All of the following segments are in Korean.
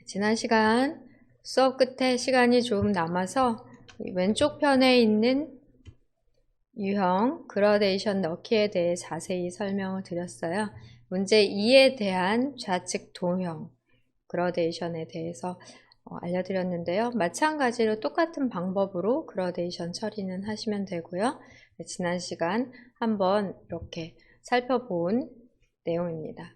지난 시간 수업 끝에 시간이 좀 남아서 왼쪽 편에 있는 유형 그라데이션 넣기에 대해 자세히 설명을 드렸어요. 문제 2에 대한 좌측 도형 그라데이션에 대해서 알려드렸는데요. 마찬가지로 똑같은 방법으로 그라데이션 처리는 하시면 되고요. 지난 시간 한번 이렇게 살펴본 내용입니다.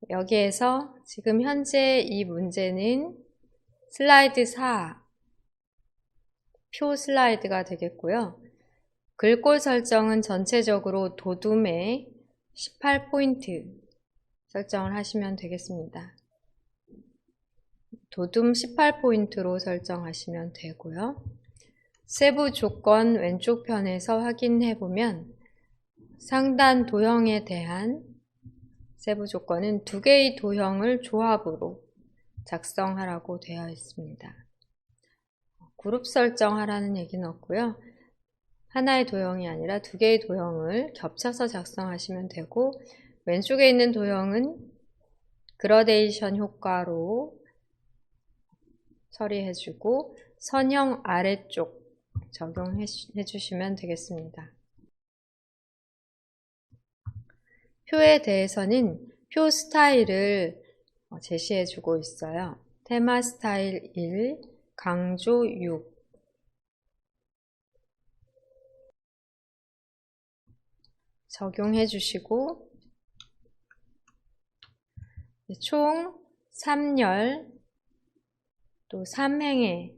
여기에서 지금 현재 이 문제는 슬라이드 4, 표 슬라이드가 되겠고요. 글꼴 설정은 전체적으로 도둠에 18포인트 설정을 하시면 되겠습니다. 도둠 18포인트로 설정하시면 되고요. 세부 조건 왼쪽 편에서 확인해 보면 상단 도형에 대한 세부 조건은 두 개의 도형을 조합으로 작성하라고 되어 있습니다. 그룹 설정하라는 얘기는 없고요. 하나의 도형이 아니라 두 개의 도형을 겹쳐서 작성하시면 되고, 왼쪽에 있는 도형은 그라데이션 효과로 처리해주고 선형 아래쪽 적용해 주시면 되겠습니다. 표에 대해서는 표 스타일을 제시해주고 있어요. 테마 스타일 1, 강조 6. 적용해 주시고 총 3열 또 3행의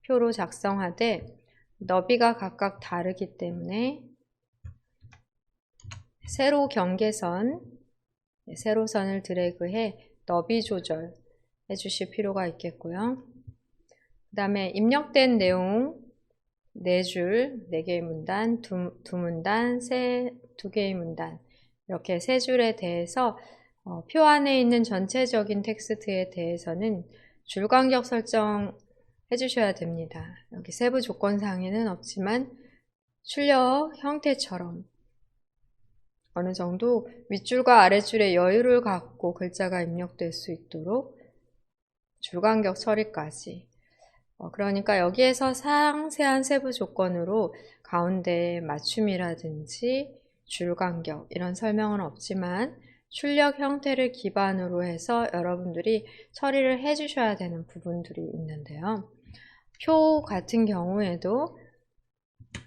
표로 작성하되 너비가 각각 다르기 때문에 세로 경계선, 세로선을 드래그해 너비 조절 해주실 필요가 있겠고요. 그 다음에 입력된 내용 4줄, 4개의 문단, 두 문단, 2개의 문단 이렇게 3줄에 대해서 표 안에 있는 전체적인 텍스트에 대해서는 줄 간격 설정 해주셔야 됩니다. 여기 세부 조건상에는 없지만 출력 형태처럼 어느 정도 윗줄과 아랫줄에 여유를 갖고 글자가 입력될 수 있도록 줄간격 처리까지. 그러니까 여기에서 상세한 세부 조건으로 가운데 맞춤이라든지 줄간격 이런 설명은 없지만 출력 형태를 기반으로 해서 여러분들이 처리를 해주셔야 되는 부분들이 있는데요. 표 같은 경우에도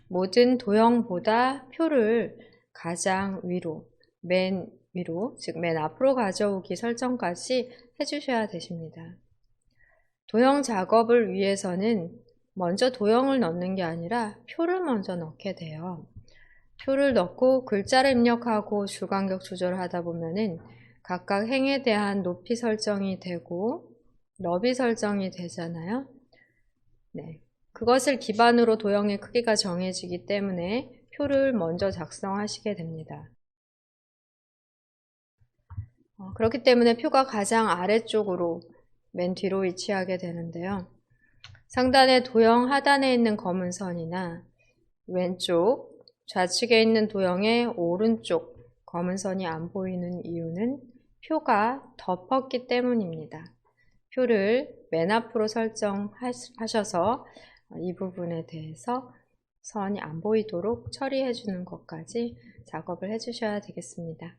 모든 도형보다 표를 가장 위로, 맨 위로, 즉 맨 앞으로 가져오기 설정까지 해주셔야 되십니다. 도형 작업을 위해서는 먼저 도형을 넣는 게 아니라 표를 먼저 넣게 돼요. 표를 넣고 글자를 입력하고 줄간격 조절을 하다 보면은 각각 행에 대한 높이 설정이 되고 너비 설정이 되잖아요. 네. 그것을 기반으로 도형의 크기가 정해지기 때문에 표를 먼저 작성하시게 됩니다. 그렇기 때문에 표가 가장 아래쪽으로 맨 뒤로 위치하게 되는데요. 상단의 도형 하단에 있는 검은 선이나 왼쪽, 좌측에 있는 도형의 오른쪽 검은 선이 안 보이는 이유는 표가 덮었기 때문입니다. 표를 맨 앞으로 설정하셔서 이 부분에 대해서 선이 안 보이도록 처리해 주는 것까지 작업을 해 주셔야 되겠습니다.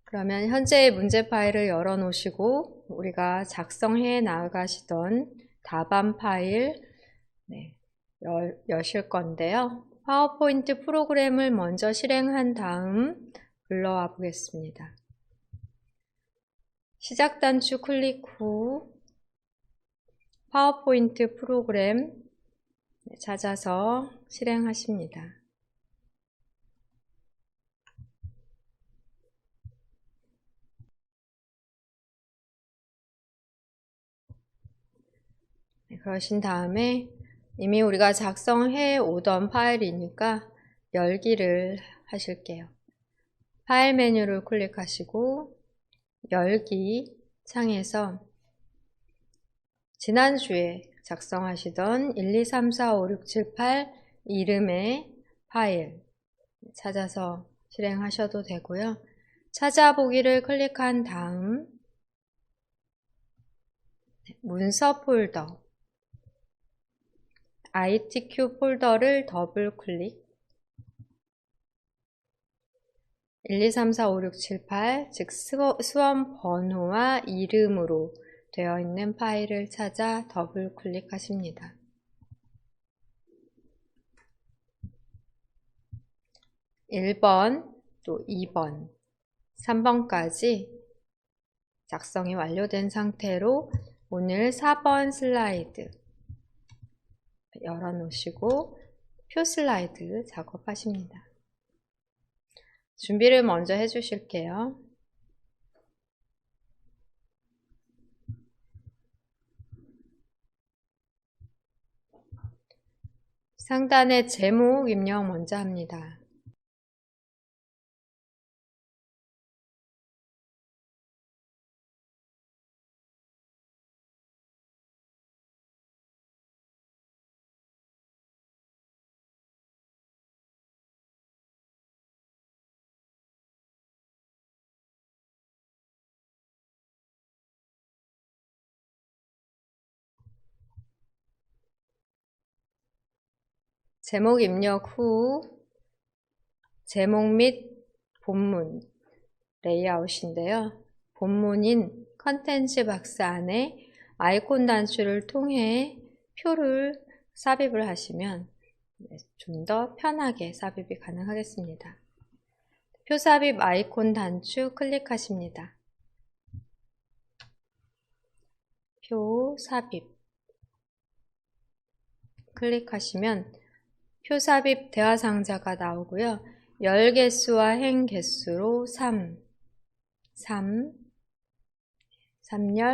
그러면 현재의 문제 파일을 열어 놓으시고 우리가 작성해 나가시던 답안 파일 여실 건데요. 파워포인트 프로그램을 먼저 실행한 다음 불러와 보겠습니다. 시작 단추 클릭 후 파워포인트 프로그램 찾아서 실행하십니다. 그러신 다음에 이미 우리가 작성해 오던 파일이니까 열기를 하실게요. 파일 메뉴를 클릭하시고 열기 창에서 지난주에 작성하시던 1, 2, 3, 4, 5, 6, 7, 8 이름의 파일 찾아서 실행하셔도 되고요. 찾아보기를 클릭한 다음 문서 폴더, ITQ 폴더를 더블 클릭. 1, 2, 3, 4, 5, 6, 7, 8, 즉 수험 번호와 이름으로 되어 있는 파일을 찾아 더블 클릭하십니다. 1번, 또 2번, 3번까지 작성이 완료된 상태로 오늘 4번 슬라이드 열어놓으시고 표 슬라이드 작업하십니다. 준비를 먼저 해주실게요. 상단에 제목 입력 먼저 합니다. 제목 입력 후 제목 및 본문 레이아웃인데요. 본문인 컨텐츠 박스 안에 아이콘 단추를 통해 표를 삽입을 하시면 좀 더 편하게 삽입이 가능하겠습니다. 표 삽입 아이콘 단추 클릭하십니다. 표 삽입 클릭하시면 표 삽입 대화 상자가 나오고요. 열 개수와 행 개수로 3열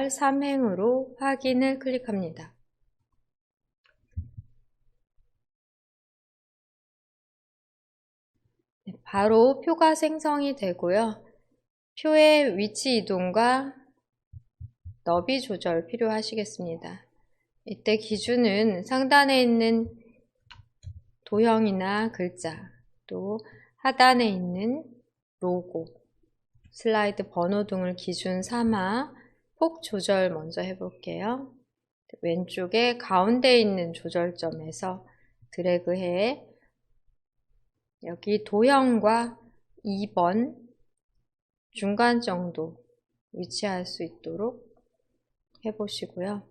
3행으로 확인을 클릭합니다. 바로 표가 생성이 되고요. 표의 위치 이동과 너비 조절 필요하시겠습니다. 이때 기준은 상단에 있는 도형이나 글자, 또 하단에 있는 로고, 슬라이드 번호 등을 기준 삼아 폭 조절 먼저 해볼게요. 왼쪽에 가운데 있는 조절점에서 드래그해 여기 도형과 2번 중간 정도 위치할 수 있도록 해보시고요.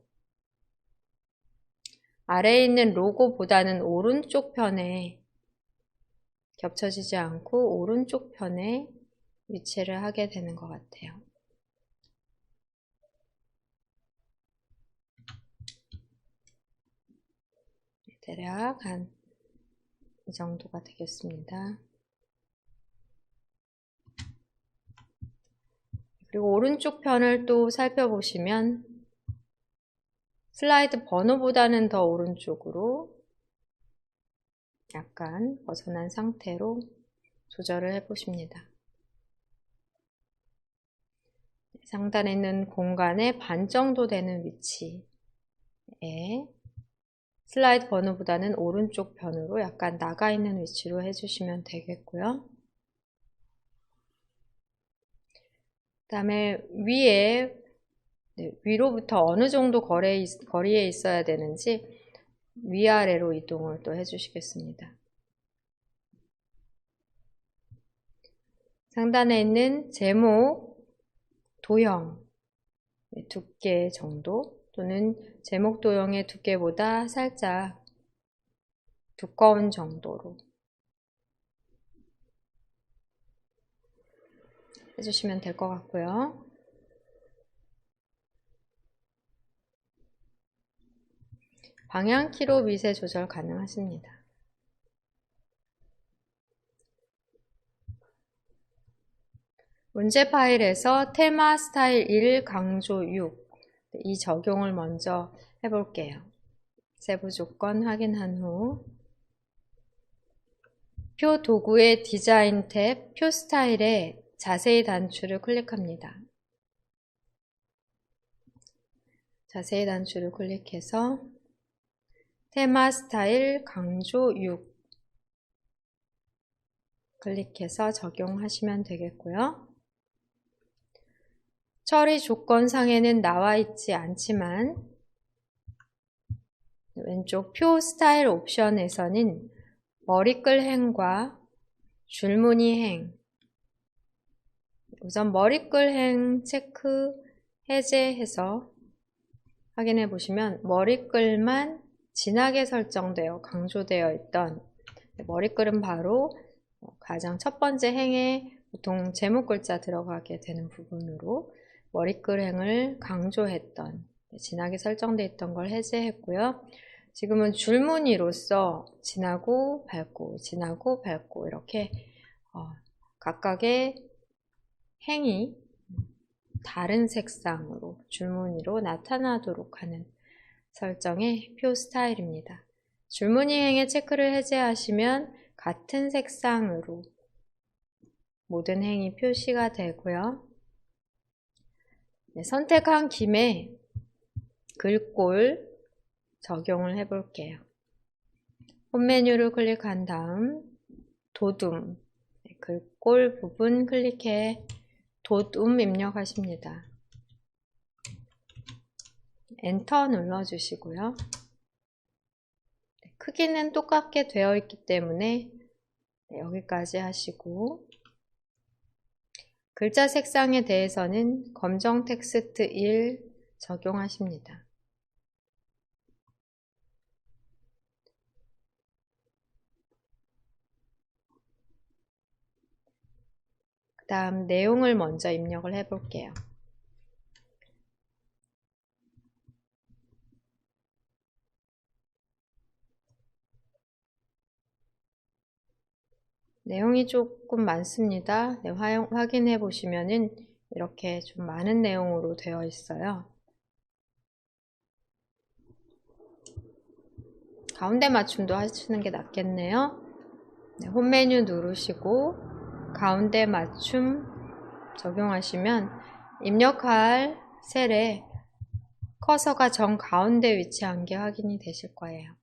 아래에 있는 로고보다는 오른쪽 편에 겹쳐지지 않고 오른쪽 편에 위치를 하게 되는 것 같아요. 대략 한 이 정도가 되겠습니다. 그리고 오른쪽 편을 또 살펴보시면 슬라이드 번호보다는 더 오른쪽으로 약간 벗어난 상태로 조절을 해보십니다. 상단에 있는 공간의 반 정도 되는 위치에 슬라이드 번호보다는 오른쪽 편으로 약간 나가 있는 위치로 해주시면 되겠고요. 그 다음에 위에 위로부터 어느 정도 거리에 있어야 되는지 위아래로 이동을 또 해주시겠습니다. 상단에 있는 제목, 도형, 두께 정도 또는 제목 도형의 두께보다 살짝 두꺼운 정도로 해주시면 될 것 같고요. 방향키로 미세 조절 가능하십니다. 문제 파일에서 테마 스타일 1 강조 6 이 적용을 먼저 해볼게요. 세부 조건 확인한 후 표 도구의 디자인 탭 표 스타일에 자세히 단추를 클릭합니다. 자세히 단추를 클릭해서 테마 스타일 강조 6 클릭해서 적용하시면 되겠고요. 처리 조건상에는 나와 있지 않지만 왼쪽 표 스타일 옵션에서는 머리끌 행과 줄무늬 행, 우선 머리끌 행 체크 해제해서 확인해 보시면 머리끌만 진하게 설정되어 강조되어 있던 머리끌은 바로 가장 첫 번째 행에 보통 제목 글자 들어가게 되는 부분으로 머리끌 행을 강조했던 진하게 설정되어 있던 걸 해제했고요. 지금은 줄무늬로서 진하고 밝고 진하고 밝고 이렇게 각각의 행이 다른 색상으로 줄무늬로 나타나도록 하는 설정의 표 스타일입니다. 줄무늬 행의 체크를 해제하시면 같은 색상으로 모든 행이 표시가 되고요. 선택한 김에 글꼴 적용을 해 볼게요. 홈 메뉴를 클릭한 다음 도둠, 글꼴 부분 클릭해 도둠 입력하십니다. 엔터 눌러주시고요. 크기는 똑같게 되어 있기 때문에 여기까지 하시고 글자 색상에 대해서는 검정 텍스트 1 적용하십니다. 그 다음 내용을 먼저 입력을 해 볼게요. 내용이 조금 많습니다. 네, 확인해 보시면은 이렇게 좀 많은 내용으로 되어 있어요. 가운데 맞춤도 하시는 게 낫겠네요. 네, 홈 메뉴 누르시고 가운데 맞춤 적용하시면 입력할 셀에 커서가 정 가운데 위치한 게 확인이 되실 거예요.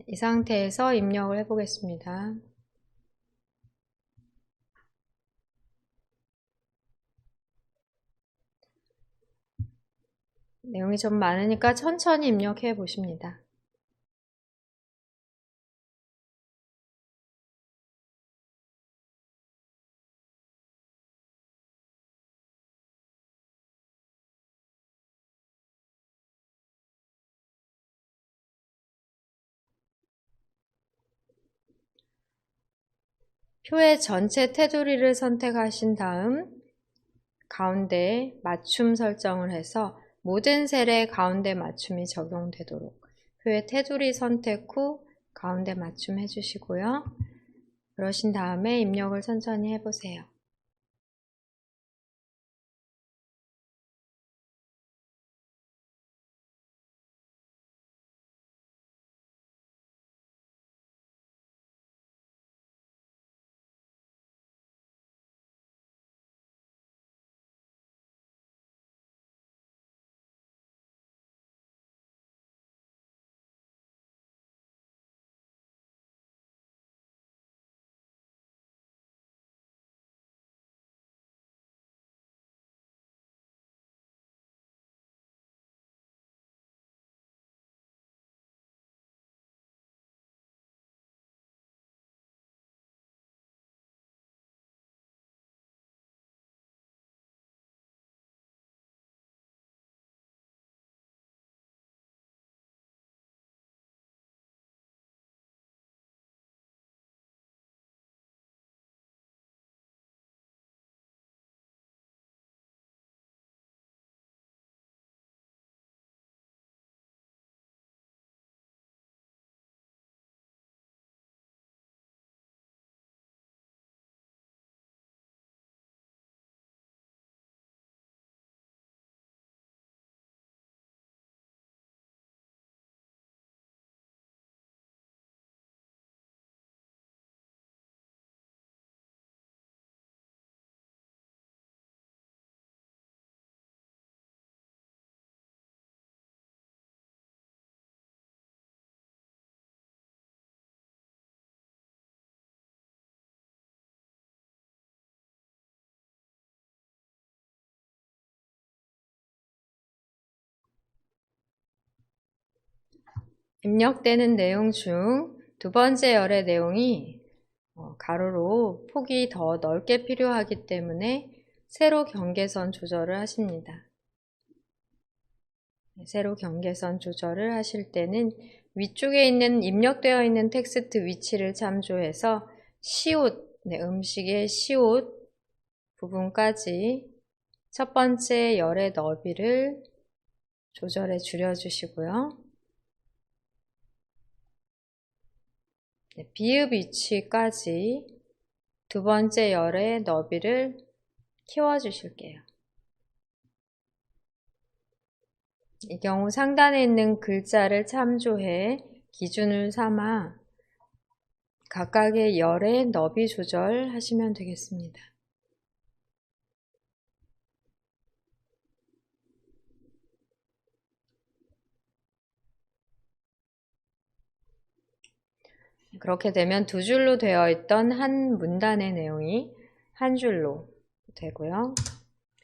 이 상태에서 입력을 해 보겠습니다. 내용이 좀 많으니까 천천히 입력해 보십니다. 표의 전체 테두리를 선택하신 다음 가운데 맞춤 설정을 해서 모든 셀에 가운데 맞춤이 적용되도록 표의 테두리 선택 후 가운데 맞춤 해주시고요. 그러신 다음에 입력을 천천히 해보세요. 입력되는 내용 중 두 번째 열의 내용이 가로로 폭이 더 넓게 필요하기 때문에 세로 경계선 조절을 하십니다. 세로 경계선 조절을 하실 때는 위쪽에 있는 입력되어 있는 텍스트 위치를 참조해서 시옷, 음식의 시옷 부분까지 첫 번째 열의 너비를 조절해 줄여주시고요. 비읍 위치까지 두 번째 열의 너비를 키워주실게요. 이 경우 상단에 있는 글자를 참조해 기준을 삼아 각각의 열의 너비 조절하시면 되겠습니다. 그렇게 되면 두 줄로 되어 있던 한 문단의 내용이 한 줄로 되고요.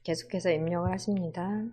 계속해서 입력을 하십니다.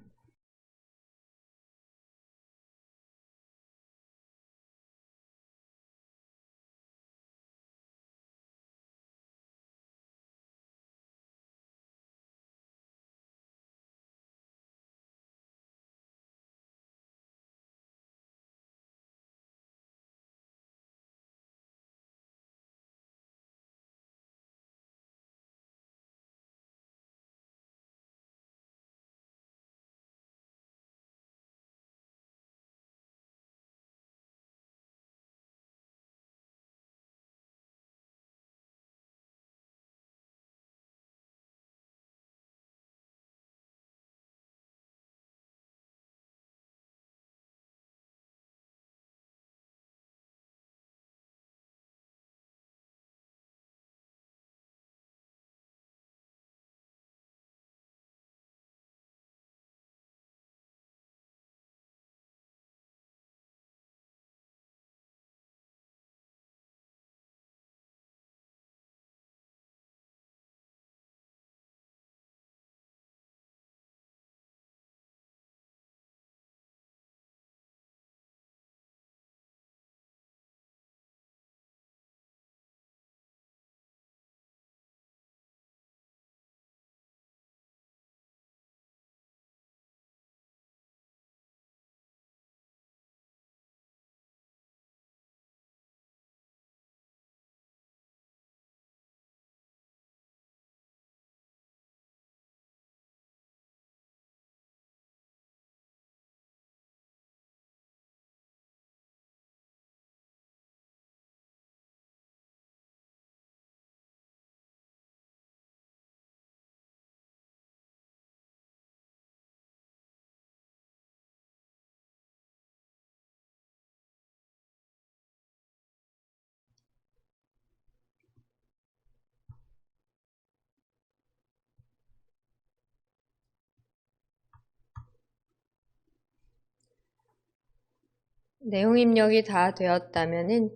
내용 입력이 다 되었다면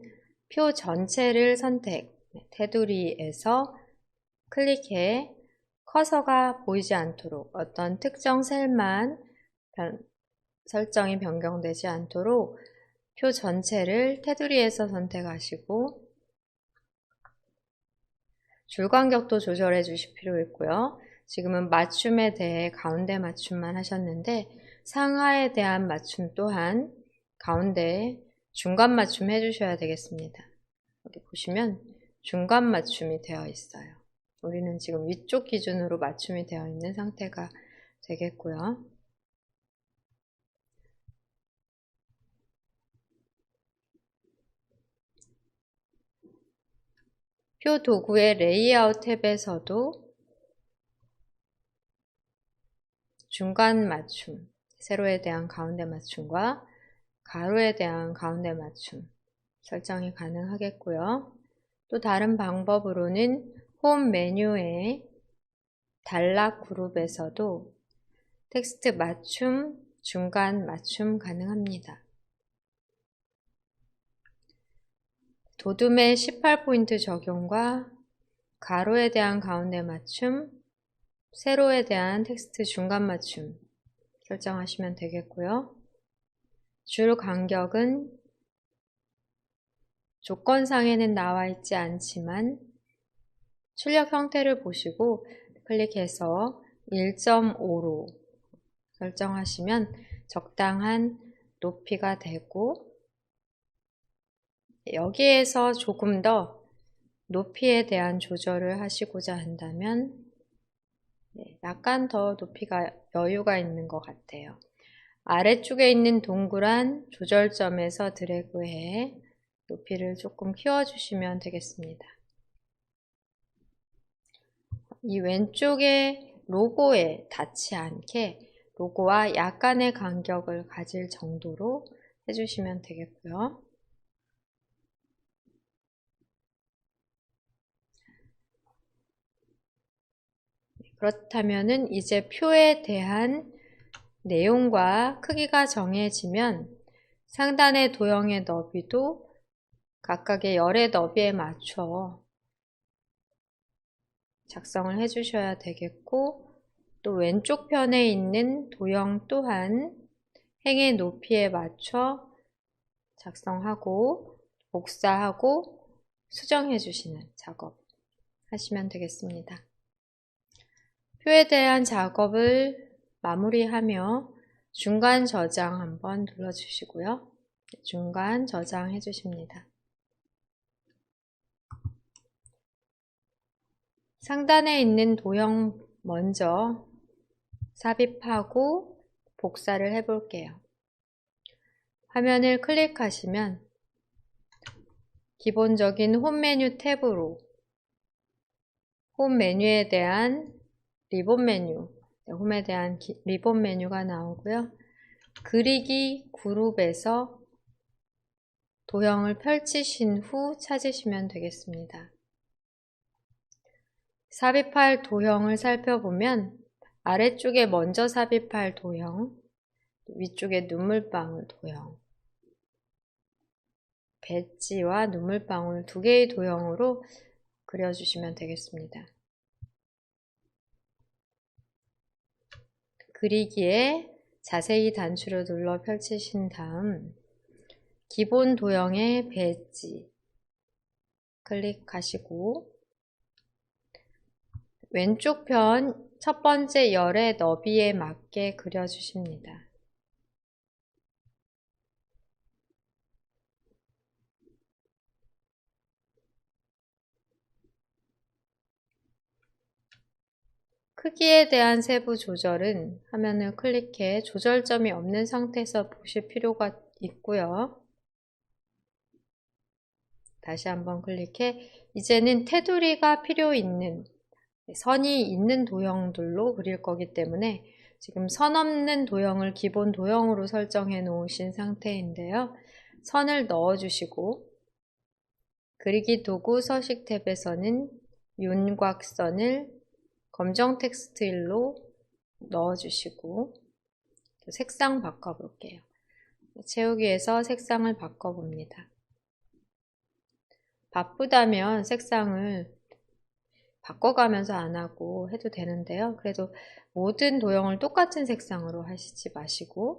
표 전체를 선택, 테두리에서 클릭해 커서가 보이지 않도록 어떤 특정 셀만 설정이 변경되지 않도록 표 전체를 테두리에서 선택하시고 줄 간격도 조절해 주실 필요 있고요. 지금은 맞춤에 대해 가운데 맞춤만 하셨는데 상하에 대한 맞춤 또한 가운데 중간 맞춤 해주셔야 되겠습니다. 여기 보시면 중간 맞춤이 되어 있어요. 우리는 지금 위쪽 기준으로 맞춤이 되어 있는 상태가 되겠고요. 표 도구의 레이아웃 탭에서도 중간 맞춤, 세로에 대한 가운데 맞춤과 가로에 대한 가운데 맞춤 설정이 가능하겠고요. 또 다른 방법으로는 홈 메뉴의 단락 그룹에서도 텍스트 맞춤, 중간 맞춤 가능합니다. 도둠의 18포인트 적용과 가로에 대한 가운데 맞춤, 세로에 대한 텍스트 중간 맞춤 설정하시면 되겠고요. 줄 간격은 조건상에는 나와 있지 않지만 출력 형태를 보시고 클릭해서 1.5로 설정하시면 적당한 높이가 되고, 여기에서 조금 더 높이에 대한 조절을 하시고자 한다면 약간 더 높이가 여유가 있는 것 같아요. 아래쪽에 있는 동그란 조절점에서 드래그해 높이를 조금 키워주시면 되겠습니다. 이 왼쪽에 로고에 닿지 않게 로고와 약간의 간격을 가질 정도로 해주시면 되겠고요. 그렇다면은 이제 표에 대한 내용과 크기가 정해지면 상단의 도형의 너비도 각각의 열의 너비에 맞춰 작성을 해주셔야 되겠고, 또 왼쪽 편에 있는 도형 또한 행의 높이에 맞춰 작성하고 복사하고 수정해 주시는 작업 하시면 되겠습니다. 표에 대한 작업을 마무리하며 중간 저장 한번 눌러주시고요. 중간 저장해 주십니다. 상단에 있는 도형 먼저 삽입하고 복사를 해 볼게요. 화면을 클릭하시면 기본적인 홈 메뉴 탭으로 홈 메뉴에 대한 리본 메뉴, 홈에 대한 리본 메뉴가 나오고요. 그리기 그룹에서 도형을 펼치신 후 찾으시면 되겠습니다. 삽입할 도형을 살펴보면 아래쪽에 먼저 삽입할 도형, 위쪽에 눈물방울 도형, 배지와 눈물방울 두 개의 도형으로 그려주시면 되겠습니다. 그리기에 자세히 단추를 눌러 펼치신 다음 기본 도형의 배지 클릭하시고 왼쪽 편 첫 번째 열의 너비에 맞게 그려주십니다. 크기에 대한 세부 조절은 화면을 클릭해 조절점이 없는 상태에서 보실 필요가 있고요. 다시 한번 클릭해 이제는 테두리가 필요 있는 선이 있는 도형들로 그릴 거기 때문에 지금 선 없는 도형을 기본 도형으로 설정해 놓으신 상태인데요. 선을 넣어 주시고 그리기 도구 서식 탭에서는 윤곽선을 검정 텍스트일로 넣어 주시고 색상 바꿔 볼게요. 채우기에서 색상을 바꿔 봅니다. 바쁘다면 색상을 바꿔가면서 안 하고 해도 되는데요. 그래도 모든 도형을 똑같은 색상으로 하시지 마시고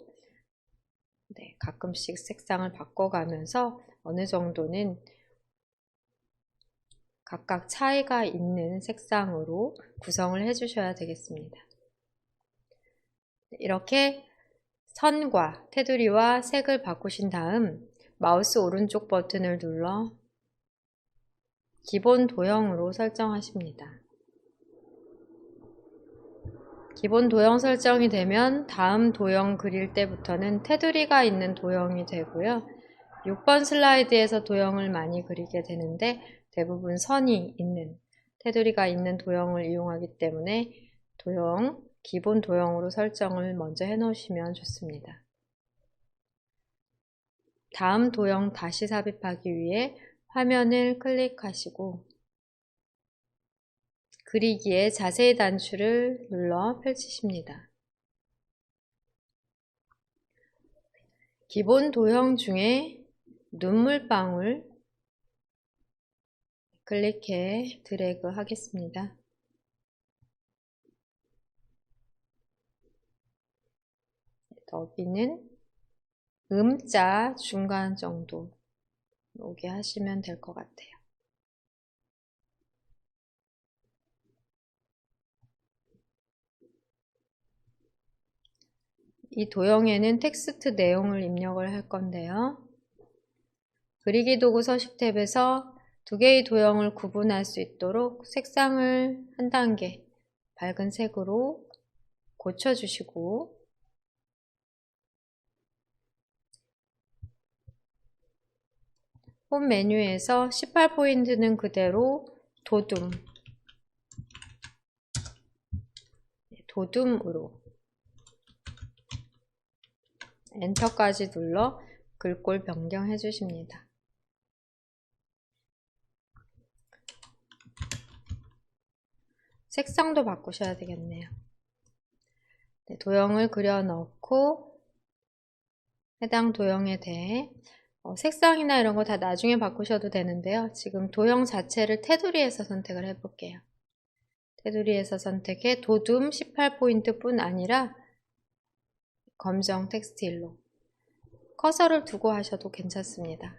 가끔씩 색상을 바꿔가면서 어느 정도는 각각 차이가 있는 색상으로 구성을 해주셔야 되겠습니다. 이렇게 선과 테두리와 색을 바꾸신 다음 마우스 오른쪽 버튼을 눌러 기본 도형으로 설정하십니다. 기본 도형 설정이 되면 다음 도형 그릴 때부터는 테두리가 있는 도형이 되고요. 6번 슬라이드에서 도형을 많이 그리게 되는데 대부분 선이 있는 테두리가 있는 도형을 이용하기 때문에 기본 도형으로 설정을 먼저 해 놓으시면 좋습니다. 다음 도형 다시 삽입하기 위해 화면을 클릭하시고 그리기에 자세히 단추를 눌러 펼치십니다. 기본 도형 중에 눈물방울 클릭해 드래그 하겠습니다. 너비는 음자 중간 정도 오게 하시면 될 것 같아요. 이 도형에는 텍스트 내용을 입력을 할 건데요. 그리기 도구 서식 탭에서 두 개의 도형을 구분할 수 있도록 색상을 한 단계 밝은 색으로 고쳐주시고, 홈 메뉴에서 18포인트는 그대로 도둠으로 엔터까지 눌러 글꼴 변경해 주십니다. 색상도 바꾸셔야 되겠네요. 네, 도형을 그려 넣고 해당 도형에 대해 색상이나 이런 거 다 나중에 바꾸셔도 되는데요. 지금 도형 자체를 테두리에서 선택을 해볼게요. 테두리에서 선택해 도둠 18포인트 뿐 아니라 검정 텍스트일로 커서를 두고 하셔도 괜찮습니다.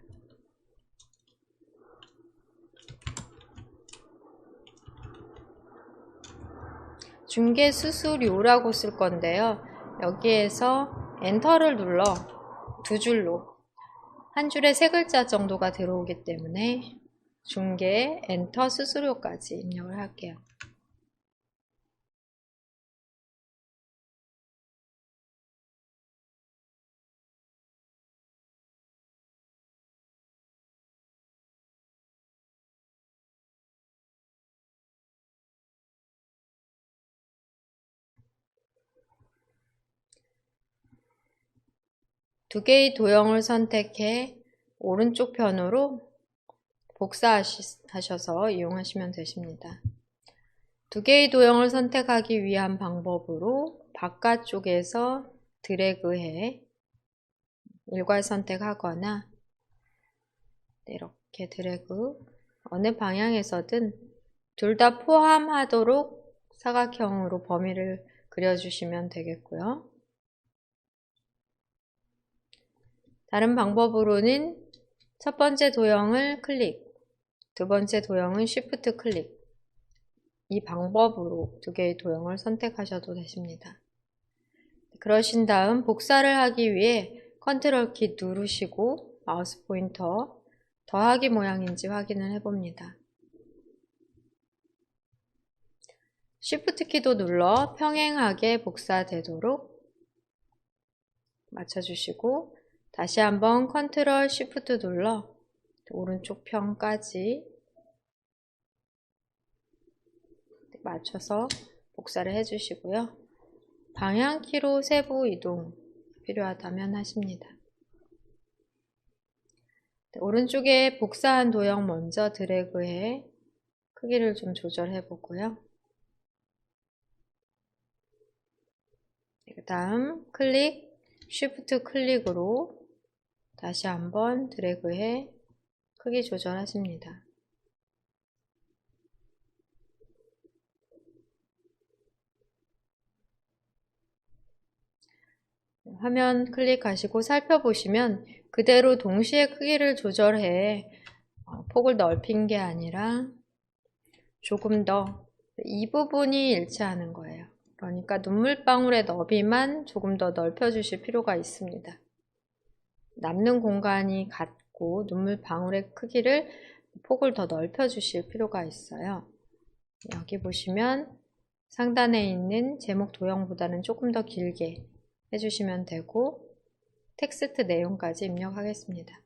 중개 수수료라고 쓸 건데요. 여기에서 엔터를 눌러 두 줄로 한 줄에 세 글자 정도가 들어오기 때문에 중개 엔터 수수료까지 입력을 할게요. 두 개의 도형을 선택해 오른쪽 편으로 복사하셔서 이용하시면 되십니다. 두 개의 도형을 선택하기 위한 방법으로 바깥쪽에서 드래그해 일괄 선택하거나 이렇게 드래그 어느 방향에서든 둘 다 포함하도록 사각형으로 범위를 그려주시면 되겠고요. 다른 방법으로는 첫 번째 도형을 클릭, 두 번째 도형은 Shift 클릭, 이 방법으로 두 개의 도형을 선택하셔도 되십니다. 그러신 다음 복사를 하기 위해 컨트롤 키 누르시고 마우스 포인터 더하기 모양인지 확인을 해봅니다. Shift 키도 눌러 평행하게 복사되도록 맞춰주시고 다시 한번 컨트롤 Shift 눌러 오른쪽 편까지 맞춰서 복사를 해주시고요. 방향키로 세부 이동 필요하다면 하십니다. 오른쪽에 복사한 도형 먼저 드래그해 크기를 좀 조절해 보고요. 그 다음 클릭, 쉬프트 클릭으로 다시 한번 드래그해 크기 조절하십니다. 화면 클릭하시고 살펴보시면 그대로 동시에 크기를 조절해 폭을 넓힌 게 아니라 조금 더 이 부분이 일치하는 거예요. 그러니까 눈물방울의 너비만 조금 더 넓혀 주실 필요가 있습니다. 남는 공간이 같고 눈물방울의 크기를 폭을 더 넓혀 주실 필요가 있어요. 여기 보시면 상단에 있는 제목 도형보다는 조금 더 길게 해주시면 되고 텍스트 내용까지 입력하겠습니다.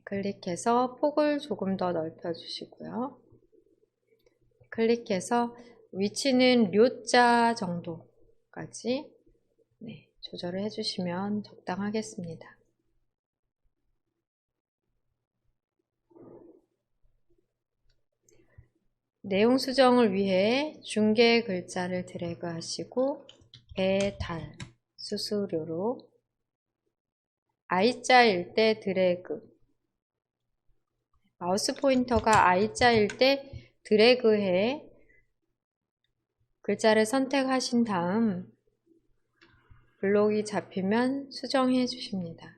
클릭해서 폭을 조금 더 넓혀 주시고요. 클릭해서 위치는 료자 정도까지 조절을 해주시면 적당하겠습니다. 내용 수정을 위해 중개 글자를 드래그 하시고 배달 수수료로 I자일 때 드래그, 마우스 포인터가 I자일 때 드래그해 글자를 선택하신 다음 블록이 잡히면 수정해 주십니다.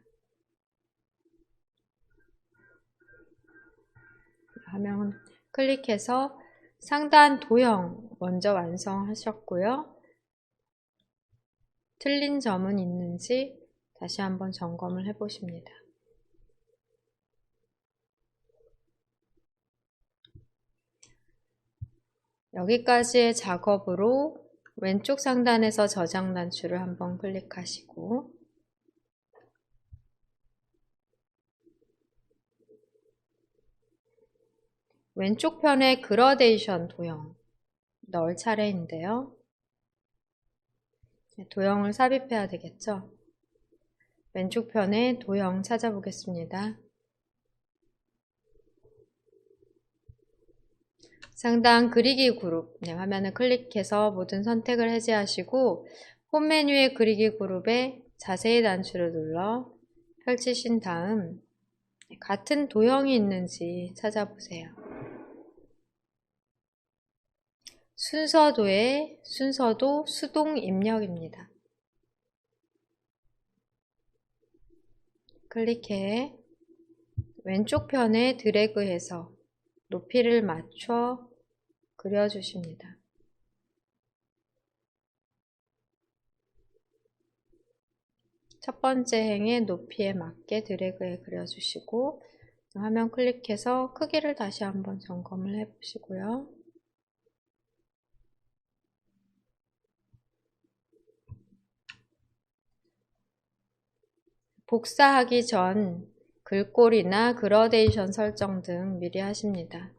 화면 클릭해서 상단 도형 먼저 완성하셨고요. 틀린 점은 있는지 다시 한번 점검을 해 보십니다. 여기까지의 작업으로 왼쪽 상단에서 저장 단추를 한번 클릭하시고 왼쪽 편에 그라데이션 도형 넣을 차례인데요. 도형을 삽입해야 되겠죠? 왼쪽 편에 도형 찾아보겠습니다. 상단 그리기 그룹 화면을 클릭해서 모든 선택을 해제하시고 홈 메뉴의 그리기 그룹에 자세히 단추를 눌러 펼치신 다음 같은 도형이 있는지 찾아보세요. 순서도의 순서도 수동 입력입니다. 클릭해 왼쪽 편에 드래그해서 높이를 맞춰 그려주십니다. 첫 번째 행의 높이에 맞게 드래그해 그려주시고 화면 클릭해서 크기를 다시 한번 점검을 해 보시고요. 복사하기 전 글꼴이나 그라데이션 설정 등 미리 하십니다.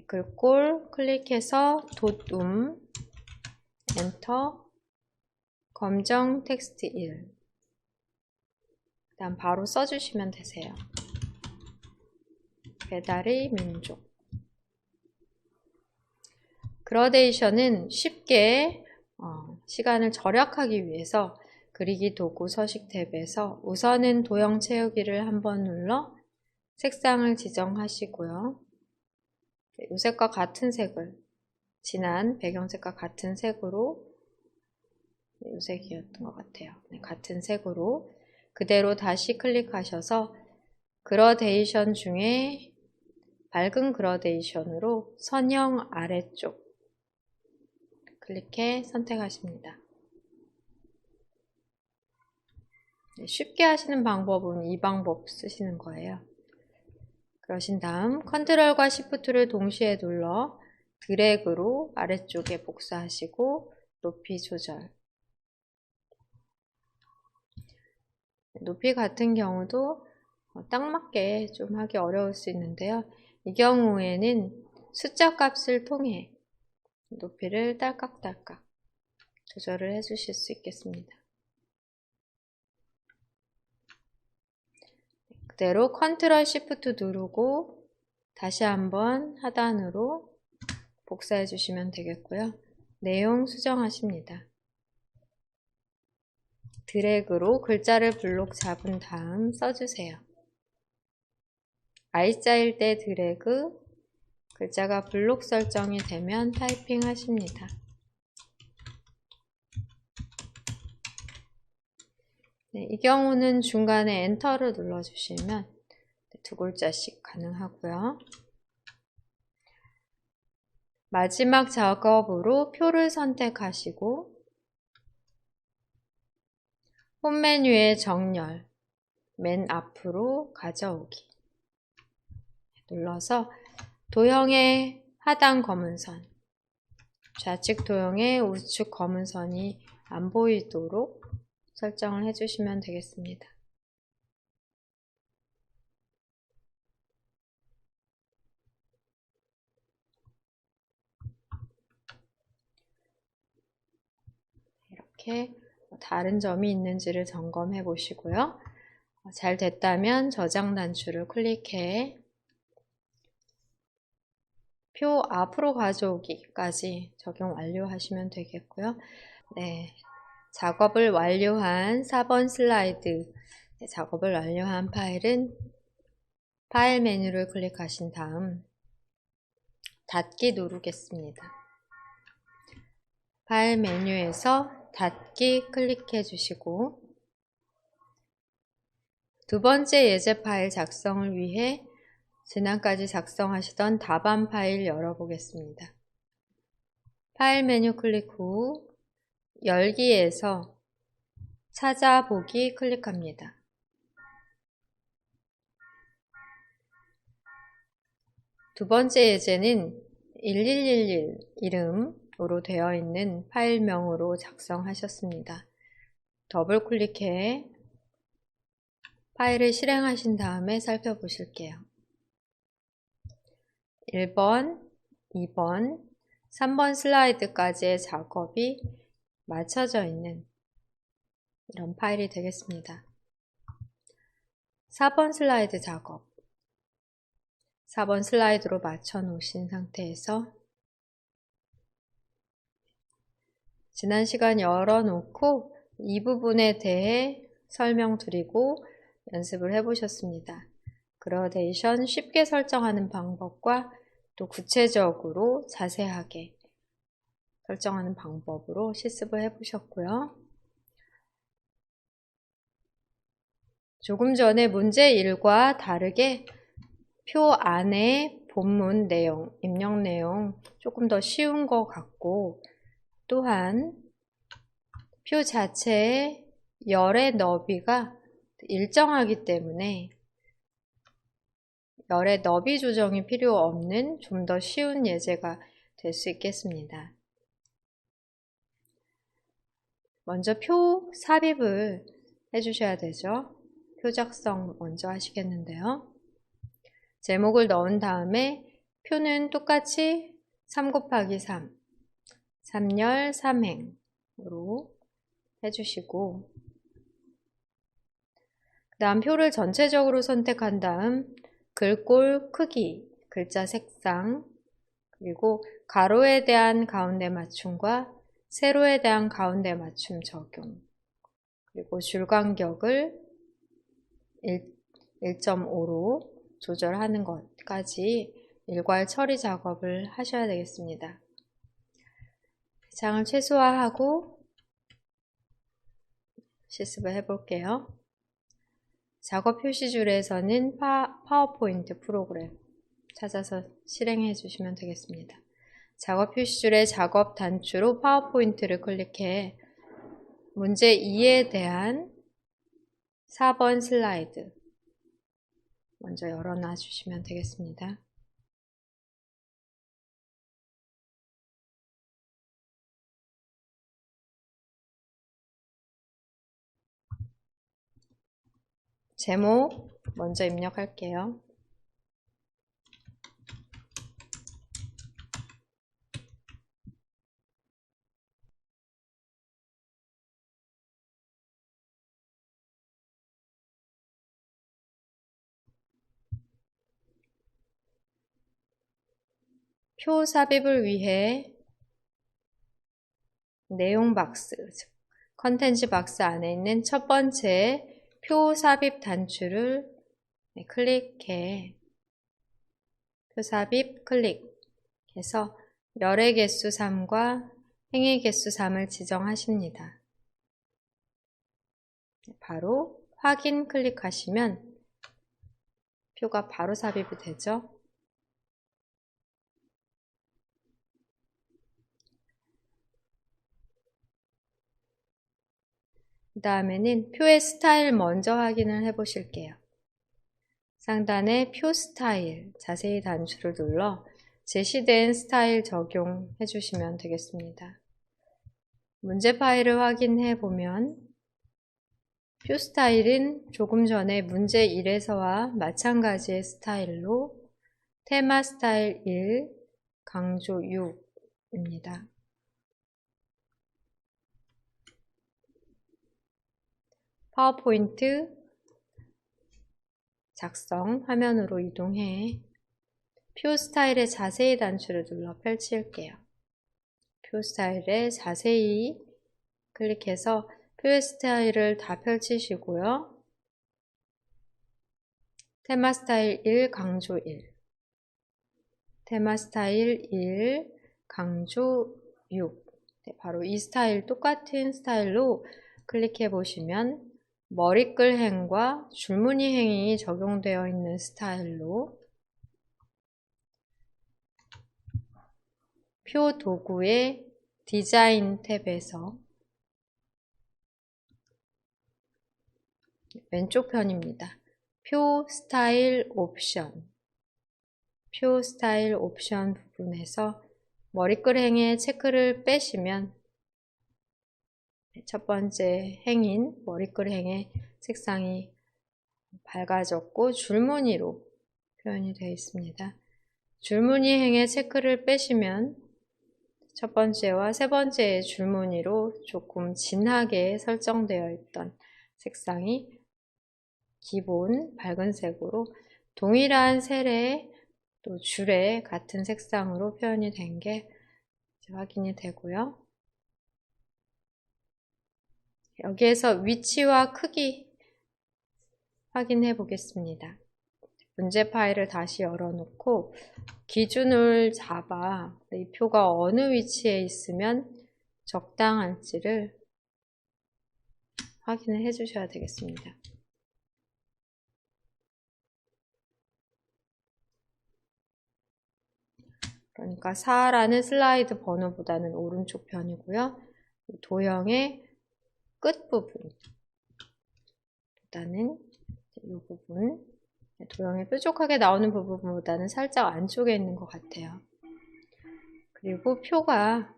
글꼴 클릭해서 엔터, 검정 텍스트 1 그다음 바로 써주시면 되세요. 배달의 민족. 그라데이션은 쉽게 시간을 절약하기 위해서 그리기 도구 서식 탭에서 우선은 도형 채우기를 한번 눌러 색상을 지정하시고요. 이 색과 같은 색을 진한 배경색과 같은 색으로 이 색이었던 것 같아요. 같은 색으로 그대로 다시 클릭하셔서 그라데이션 중에 밝은 그라데이션으로 선형 아래쪽 클릭해 선택하십니다. 쉽게 하시는 방법은 이 방법 쓰시는 거예요. 그러신 다음 컨트롤과 시프트를 동시에 눌러 드래그로 아래쪽에 복사하시고 높이 조절. 높이 같은 경우도 딱 맞게 좀 하기 어려울 수 있는데요. 이 경우에는 숫자 값을 통해 높이를 딸깍딸깍 조절을 해 주실 수 있겠습니다. 그대로 컨트롤 시프트 누르고 다시 한번 하단으로 복사해 주시면 되겠고요. 내용 수정하십니다. 드래그로 글자를 블록 잡은 다음 써주세요. I자일 때 드래그, 글자가 블록 설정이 되면 타이핑 하십니다. 이 경우는 중간에 엔터를 눌러주시면 두 글자씩 가능하고요. 마지막 작업으로 표를 선택하시고 홈 메뉴의 정렬, 맨 앞으로 가져오기 눌러서 도형의 하단 검은 선, 좌측 도형의 우측 검은 선이 안 보이도록 설정을 해주시면 되겠습니다. 이렇게 다른 점이 있는지를 점검해 보시고요. 잘 됐다면 저장 단추를 클릭해 표 앞으로 가져오기까지 적용 완료하시면 되겠고요. 네, 작업을 완료한 4번 슬라이드 작업을 완료한 파일은 파일 메뉴를 클릭하신 다음 닫기 누르겠습니다. 파일 메뉴에서 닫기 클릭해 주시고 두 번째 예제 파일 작성을 위해 지난까지 작성하시던 답안 파일 열어보겠습니다. 파일 메뉴 클릭 후 열기에서 찾아보기 클릭합니다. 두 번째 예제는 1111 이름으로 되어 있는 파일명으로 작성하셨습니다. 더블 클릭해 파일을 실행하신 다음에 살펴보실게요. 1번, 2번, 3번 슬라이드까지의 작업이 맞춰져 있는 이런 파일이 되겠습니다. 4번 슬라이드 작업. 4번 슬라이드로 맞춰 놓으신 상태에서 지난 시간 열어놓고 이 부분에 대해 설명드리고 연습을 해보셨습니다. 그라데이션 쉽게 설정하는 방법과 또 구체적으로 자세하게 설정하는 방법으로 실습을 해보셨고요. 조금 전에 문제 1과 다르게 표 안에 본문 내용, 입력 내용 조금 더 쉬운 것 같고, 또한 표 자체의 열의 너비가 일정하기 때문에 열의 너비 조정이 필요 없는 좀 더 쉬운 예제가 될 수 있겠습니다. 먼저 표 삽입을 해주셔야 되죠. 표 작성 먼저 하시겠는데요. 제목을 넣은 다음에 표는 똑같이 3 곱하기 3, 3열 3행으로 해주시고, 그 다음 표를 전체적으로 선택한 다음 글꼴 크기, 글자 색상, 그리고 가로에 대한 가운데 맞춤과 세로에 대한 가운데 맞춤 적용, 그리고 줄 간격을 1.5로 조절하는 것까지 일괄 처리 작업을 하셔야 되겠습니다. 장을 최소화하고 실습을 해볼게요. 작업 표시줄에서는 파워포인트 프로그램 찾아서 실행해 주시면 되겠습니다. 작업 표시줄의 작업 단추로 파워포인트를 클릭해 문제 2에 대한 4번 슬라이드 먼저 열어놔 주시면 되겠습니다. 제목 먼저 입력할게요. 표 삽입을 위해 내용 박스, 즉 컨텐츠 박스 안에 있는 첫 번째 표 삽입 단추를 클릭해 표 삽입 클릭해서 열의 개수 3과 행의 개수 3을 지정하십니다. 바로 확인 클릭하시면 표가 바로 삽입이 되죠. 그 다음에는 표의 스타일 먼저 확인을 해 보실게요. 상단에 표 스타일 자세히 단추를 눌러 제시된 스타일 적용해 주시면 되겠습니다. 문제 파일을 확인해 보면 표 스타일은 조금 전에 문제 1에서와 마찬가지의 스타일로 테마 스타일 1, 강조 6입니다. 파워포인트 작성 화면으로 이동해 표 스타일의 자세히 단추를 눌러 펼칠게요. 표 스타일에 자세히 클릭해서 표의 스타일을 다 펼치시고요. 테마 스타일 1, 강조 1, 테마 스타일 1, 강조 6. 네, 바로 이 스타일 똑같은 스타일로 클릭해 보시면 머리글 행과 줄무늬 행이 적용되어 있는 스타일로 표 도구의 디자인 탭에서 왼쪽 편입니다. 표 스타일 옵션. 표 스타일 옵션 부분에서 머리글행의 체크를 빼시면 첫 번째 행인 머리글행의 색상이 밝아졌고 줄무늬로 표현이 되어 있습니다. 줄무늬 행의 체크를 빼시면 첫 번째와 세 번째의 줄무늬로 조금 진하게 설정되어 있던 색상이 기본 밝은 색으로 동일한 셀에 또 줄에 같은 색상으로 표현이 된 게 확인이 되고요. 여기에서 위치와 크기 확인해 보겠습니다. 문제 파일을 다시 열어놓고 기준을 잡아 이 표가 어느 위치에 있으면 적당할지를 확인을 해 주셔야 되겠습니다. 그러니까 4라는 슬라이드 번호보다는 오른쪽 편이고요. 도형의 끝부분보다는 이 부분, 도형이 뾰족하게 나오는 부분보다는 살짝 안쪽에 있는 것 같아요. 그리고 표가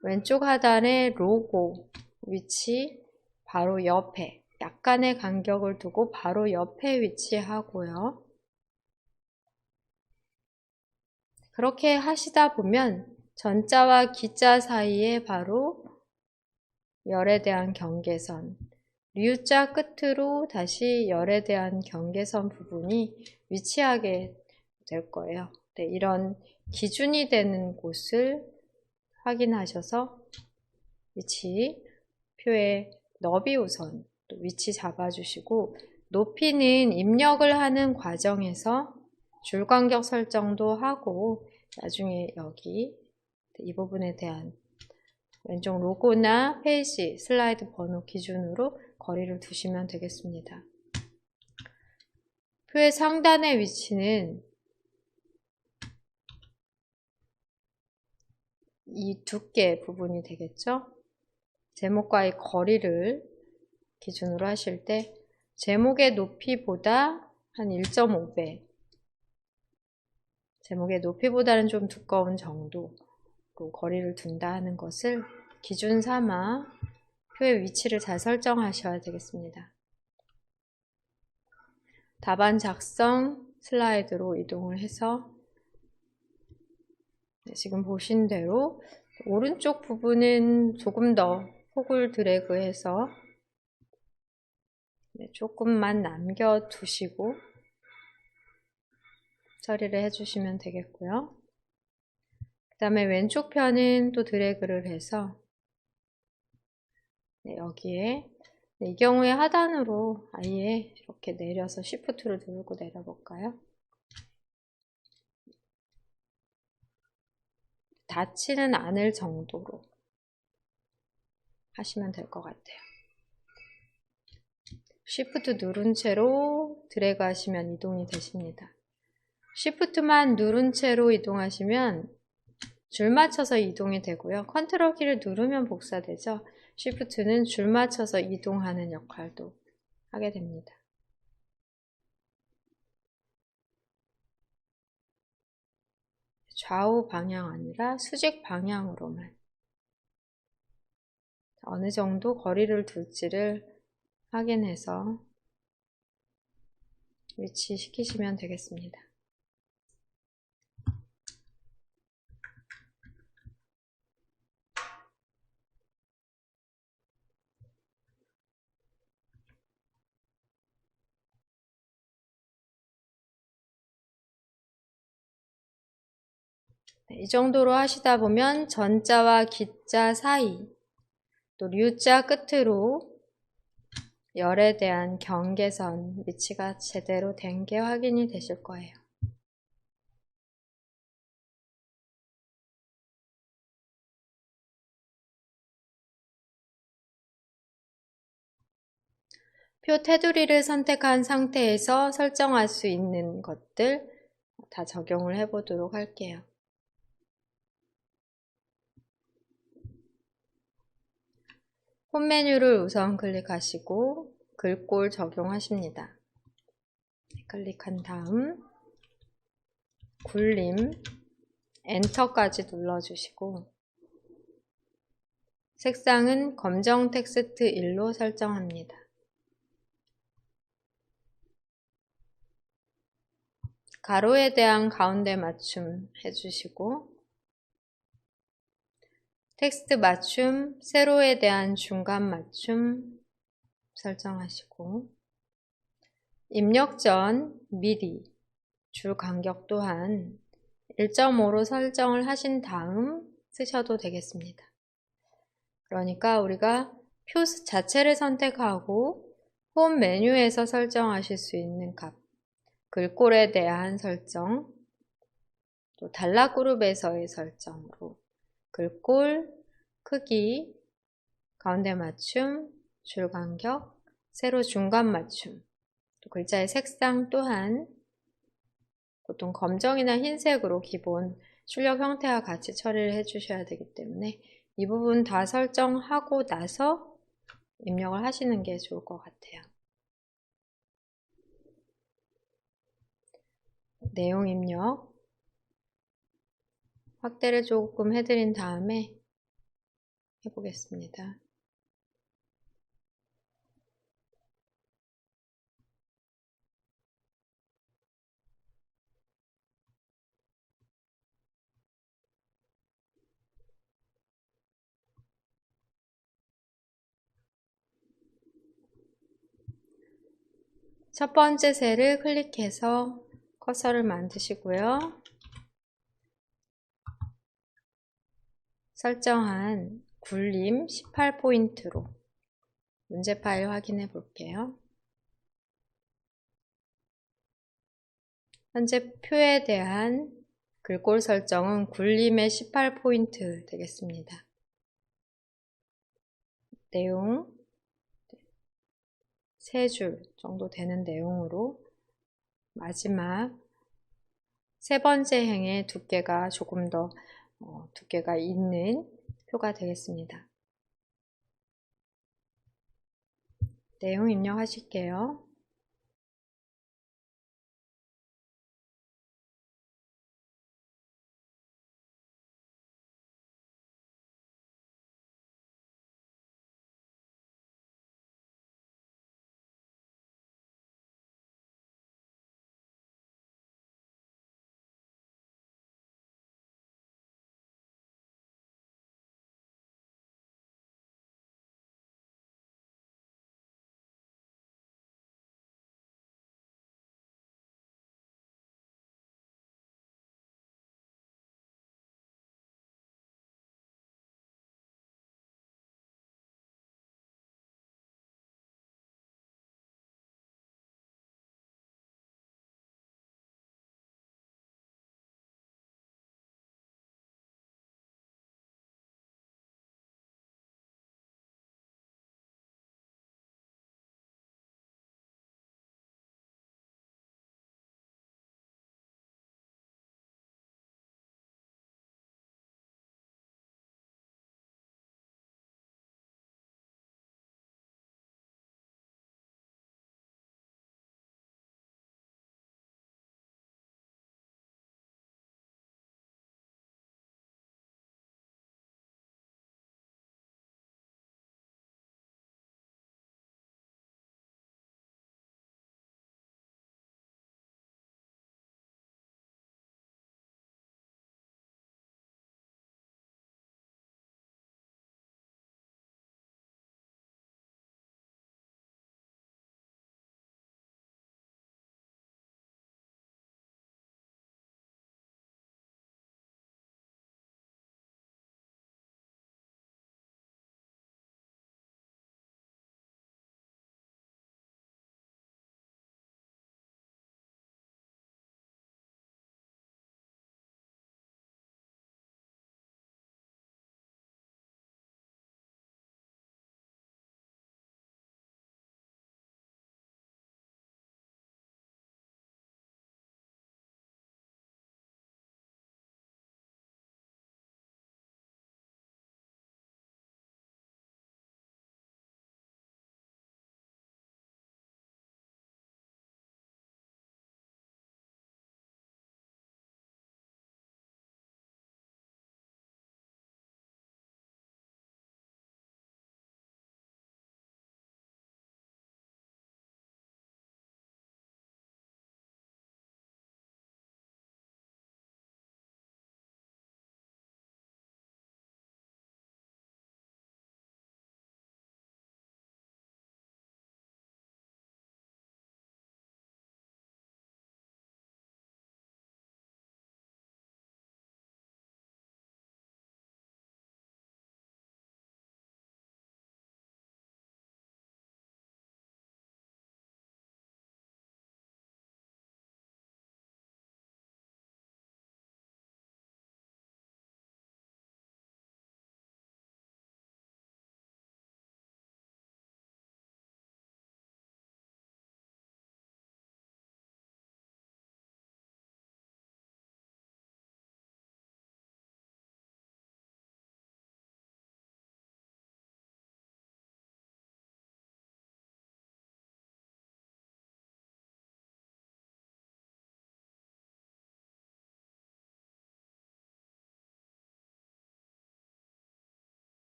왼쪽 하단의 로고 위치 바로 옆에 약간의 간격을 두고 바로 옆에 위치하고요. 그렇게 하시다 보면 전자와 기자 사이에 바로 열에 대한 경계선, 류자 끝으로 다시 열에 대한 경계선 부분이 위치하게 될 거예요. 네, 이런 기준이 되는 곳을 확인하셔서 위치, 표의 너비 우선 또 위치 잡아주시고 높이는 입력을 하는 과정에서 줄 간격 설정도 하고 나중에 여기 이 부분에 대한 왼쪽 로고나 페이지, 슬라이드 번호 기준으로 거리를 두시면 되겠습니다. 표의 상단의 위치는 이 두께 부분이 되겠죠? 제목과의 거리를 기준으로 하실 때 제목의 높이보다 한 1.5배 제목의 높이보다는 좀 두꺼운 정도로 거리를 둔다 하는 것을 기준 삼아 표의 위치를 잘 설정하셔야 되겠습니다. 답안 작성 슬라이드로 이동을 해서 지금 보신 대로 오른쪽 부분은 조금 더 폭을 드래그해서 조금만 남겨두시고 처리를 해주시면 되겠고요. 그 다음에 왼쪽 편은 또 드래그를 해서 여기에 이 경우에 하단으로 아예 이렇게 내려서 Shift를 누르고 내려볼까요? 닿지는 않을 정도로 하시면 될 것 같아요. Shift 누른 채로 드래그 하시면 이동이 되십니다. Shift만 누른 채로 이동하시면 줄 맞춰서 이동이 되고요. 컨트롤 키를 누르면 복사되죠. Shift는 줄 맞춰서 이동하는 역할도 하게 됩니다. 좌우 방향 아니라 수직 방향으로만 어느 정도 거리를 둘지를 확인해서 위치시키시면 되겠습니다. 이 정도로 하시다 보면 전자와 기자 사이 또 류자 끝으로 열에 대한 경계선 위치가 제대로 된 게 확인이 되실 거예요. 표 테두리를 선택한 상태에서 설정할 수 있는 것들 다 적용을 해보도록 할게요. 홈 메뉴를 우선 클릭하시고 글꼴 적용하십니다. 클릭한 다음 굴림 엔터까지 눌러주시고 색상은 검정 텍스트 1로 설정합니다. 가로에 대한 가운데 맞춤 해주시고 텍스트 맞춤, 세로에 대한 중간 맞춤 설정하시고 입력 전 미리 줄 간격 또한 1.5로 설정을 하신 다음 쓰셔도 되겠습니다. 그러니까 우리가 표 자체를 선택하고 홈 메뉴에서 설정하실 수 있는 값, 글꼴에 대한 설정, 또 단락 그룹에서의 설정으로 글꼴, 크기, 가운데 맞춤, 줄 간격, 세로 중간 맞춤, 또 글자의 색상 또한 보통 검정이나 흰색으로 기본 출력 형태와 같이 처리를 해주셔야 되기 때문에 이 부분 다 설정하고 나서 입력을 하시는 게 좋을 것 같아요. 내용 입력 확대를 조금 해드린 다음에 해보겠습니다. 첫 번째 셀을 클릭해서 커서를 만드시고요. 설정한 굴림 18포인트로 문제 파일 확인해 볼게요. 현재 표에 대한 글꼴 설정은 굴림의 18포인트 되겠습니다. 내용 3줄 정도 되는 내용으로 마지막 세 번째 행의 두께가 조금 더 두께가 있는 표가 되겠습니다. 내용 입력하실게요.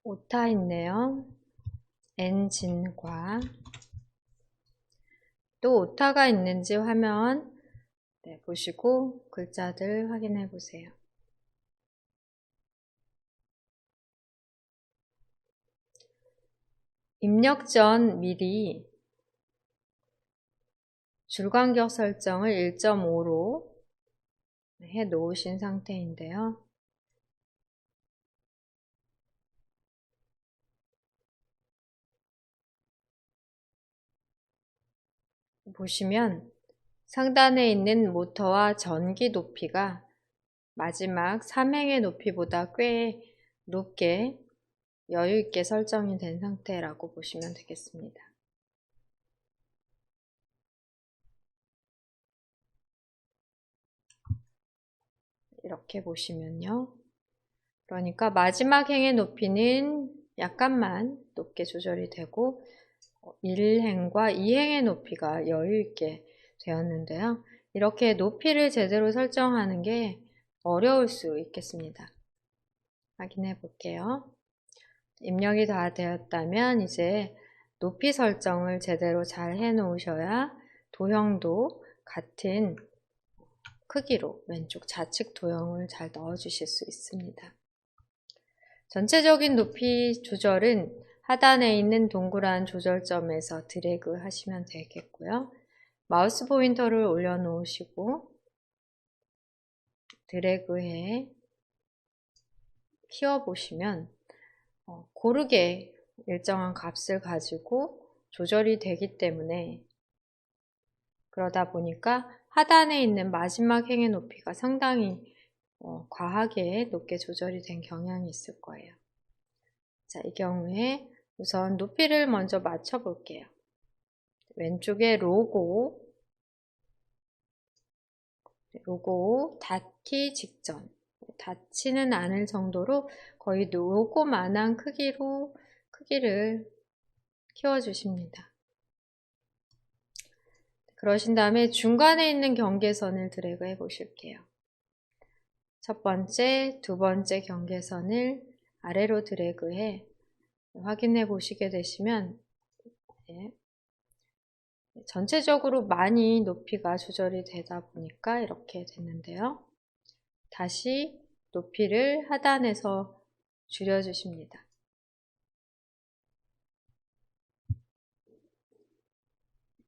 오타 있네요. 엔진과 또 오타가 있는지 화면 보시고 글자들 확인해 보세요. 입력 전 미리 줄간격 설정을 1.5로 해 놓으신 상태인데요. 보시면 상단에 있는 모터와 전기 높이가 마지막 3행의 높이보다 꽤 높게 여유있게 설정이 된 상태라고 보시면 되겠습니다. 이렇게 보시면요. 그러니까 마지막 행의 높이는 약간만 높게 조절이 되고 1행과 2행의 높이가 여유있게 되었는데요. 이렇게 높이를 제대로 설정하는 게 어려울 수 있겠습니다. 확인해 볼게요. 입력이 다 되었다면 이제 높이 설정을 제대로 잘 해 놓으셔야 도형도 같은 크기로 왼쪽 좌측 도형을 잘 넣어 주실 수 있습니다. 전체적인 높이 조절은 하단에 있는 동그란 조절점에서 드래그 하시면 되겠고요. 마우스 포인터를 올려 놓으시고 드래그해 키워 보시면 고르게 일정한 값을 가지고 조절이 되기 때문에 그러다 보니까 하단에 있는 마지막 행의 높이가 상당히 과하게 높게 조절이 된 경향이 있을 거예요. 자, 이 경우에 우선 높이를 먼저 맞춰 볼게요. 왼쪽에 로고 닿기 직전, 닿지는 않을 정도로 거의 로고만한 크기를 키워주십니다. 그러신 다음에 중간에 있는 경계선을 드래그 해 보실게요. 첫 번째, 두 번째 경계선을 아래로 드래그해 확인해 보시게 되시면 전체적으로 많이 높이가 조절이 되다 보니까 이렇게 됐는데요. 다시 높이를 하단에서 줄여주십니다.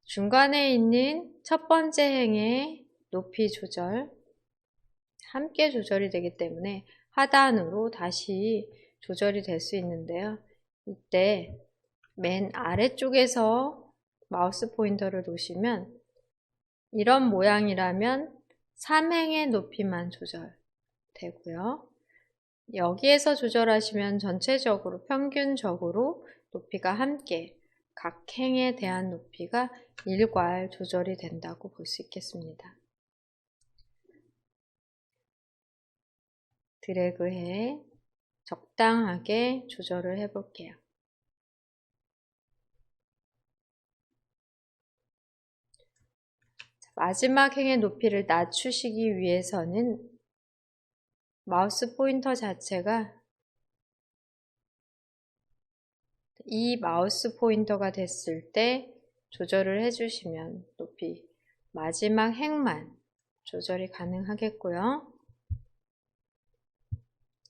중간에 있는 첫 번째 행의 높이 조절 함께 조절이 되기 때문에 하단으로 다시 조절이 될 수 있는데요. 이때 맨 아래쪽에서 마우스 포인터를 놓으시면 이런 모양이라면 3행의 높이만 조절되고요. 여기에서 조절하시면 전체적으로 평균적으로 높이가 함께 각 행에 대한 높이가 일괄 조절이 된다고 볼 수 있겠습니다. 드래그해 적당하게 조절을 해 볼게요. 마지막 행의 높이를 낮추시기 위해서는 마우스 포인터 자체가 이 마우스 포인터가 됐을 때 조절을 해주시면 높이 마지막 행만 조절이 가능하겠고요.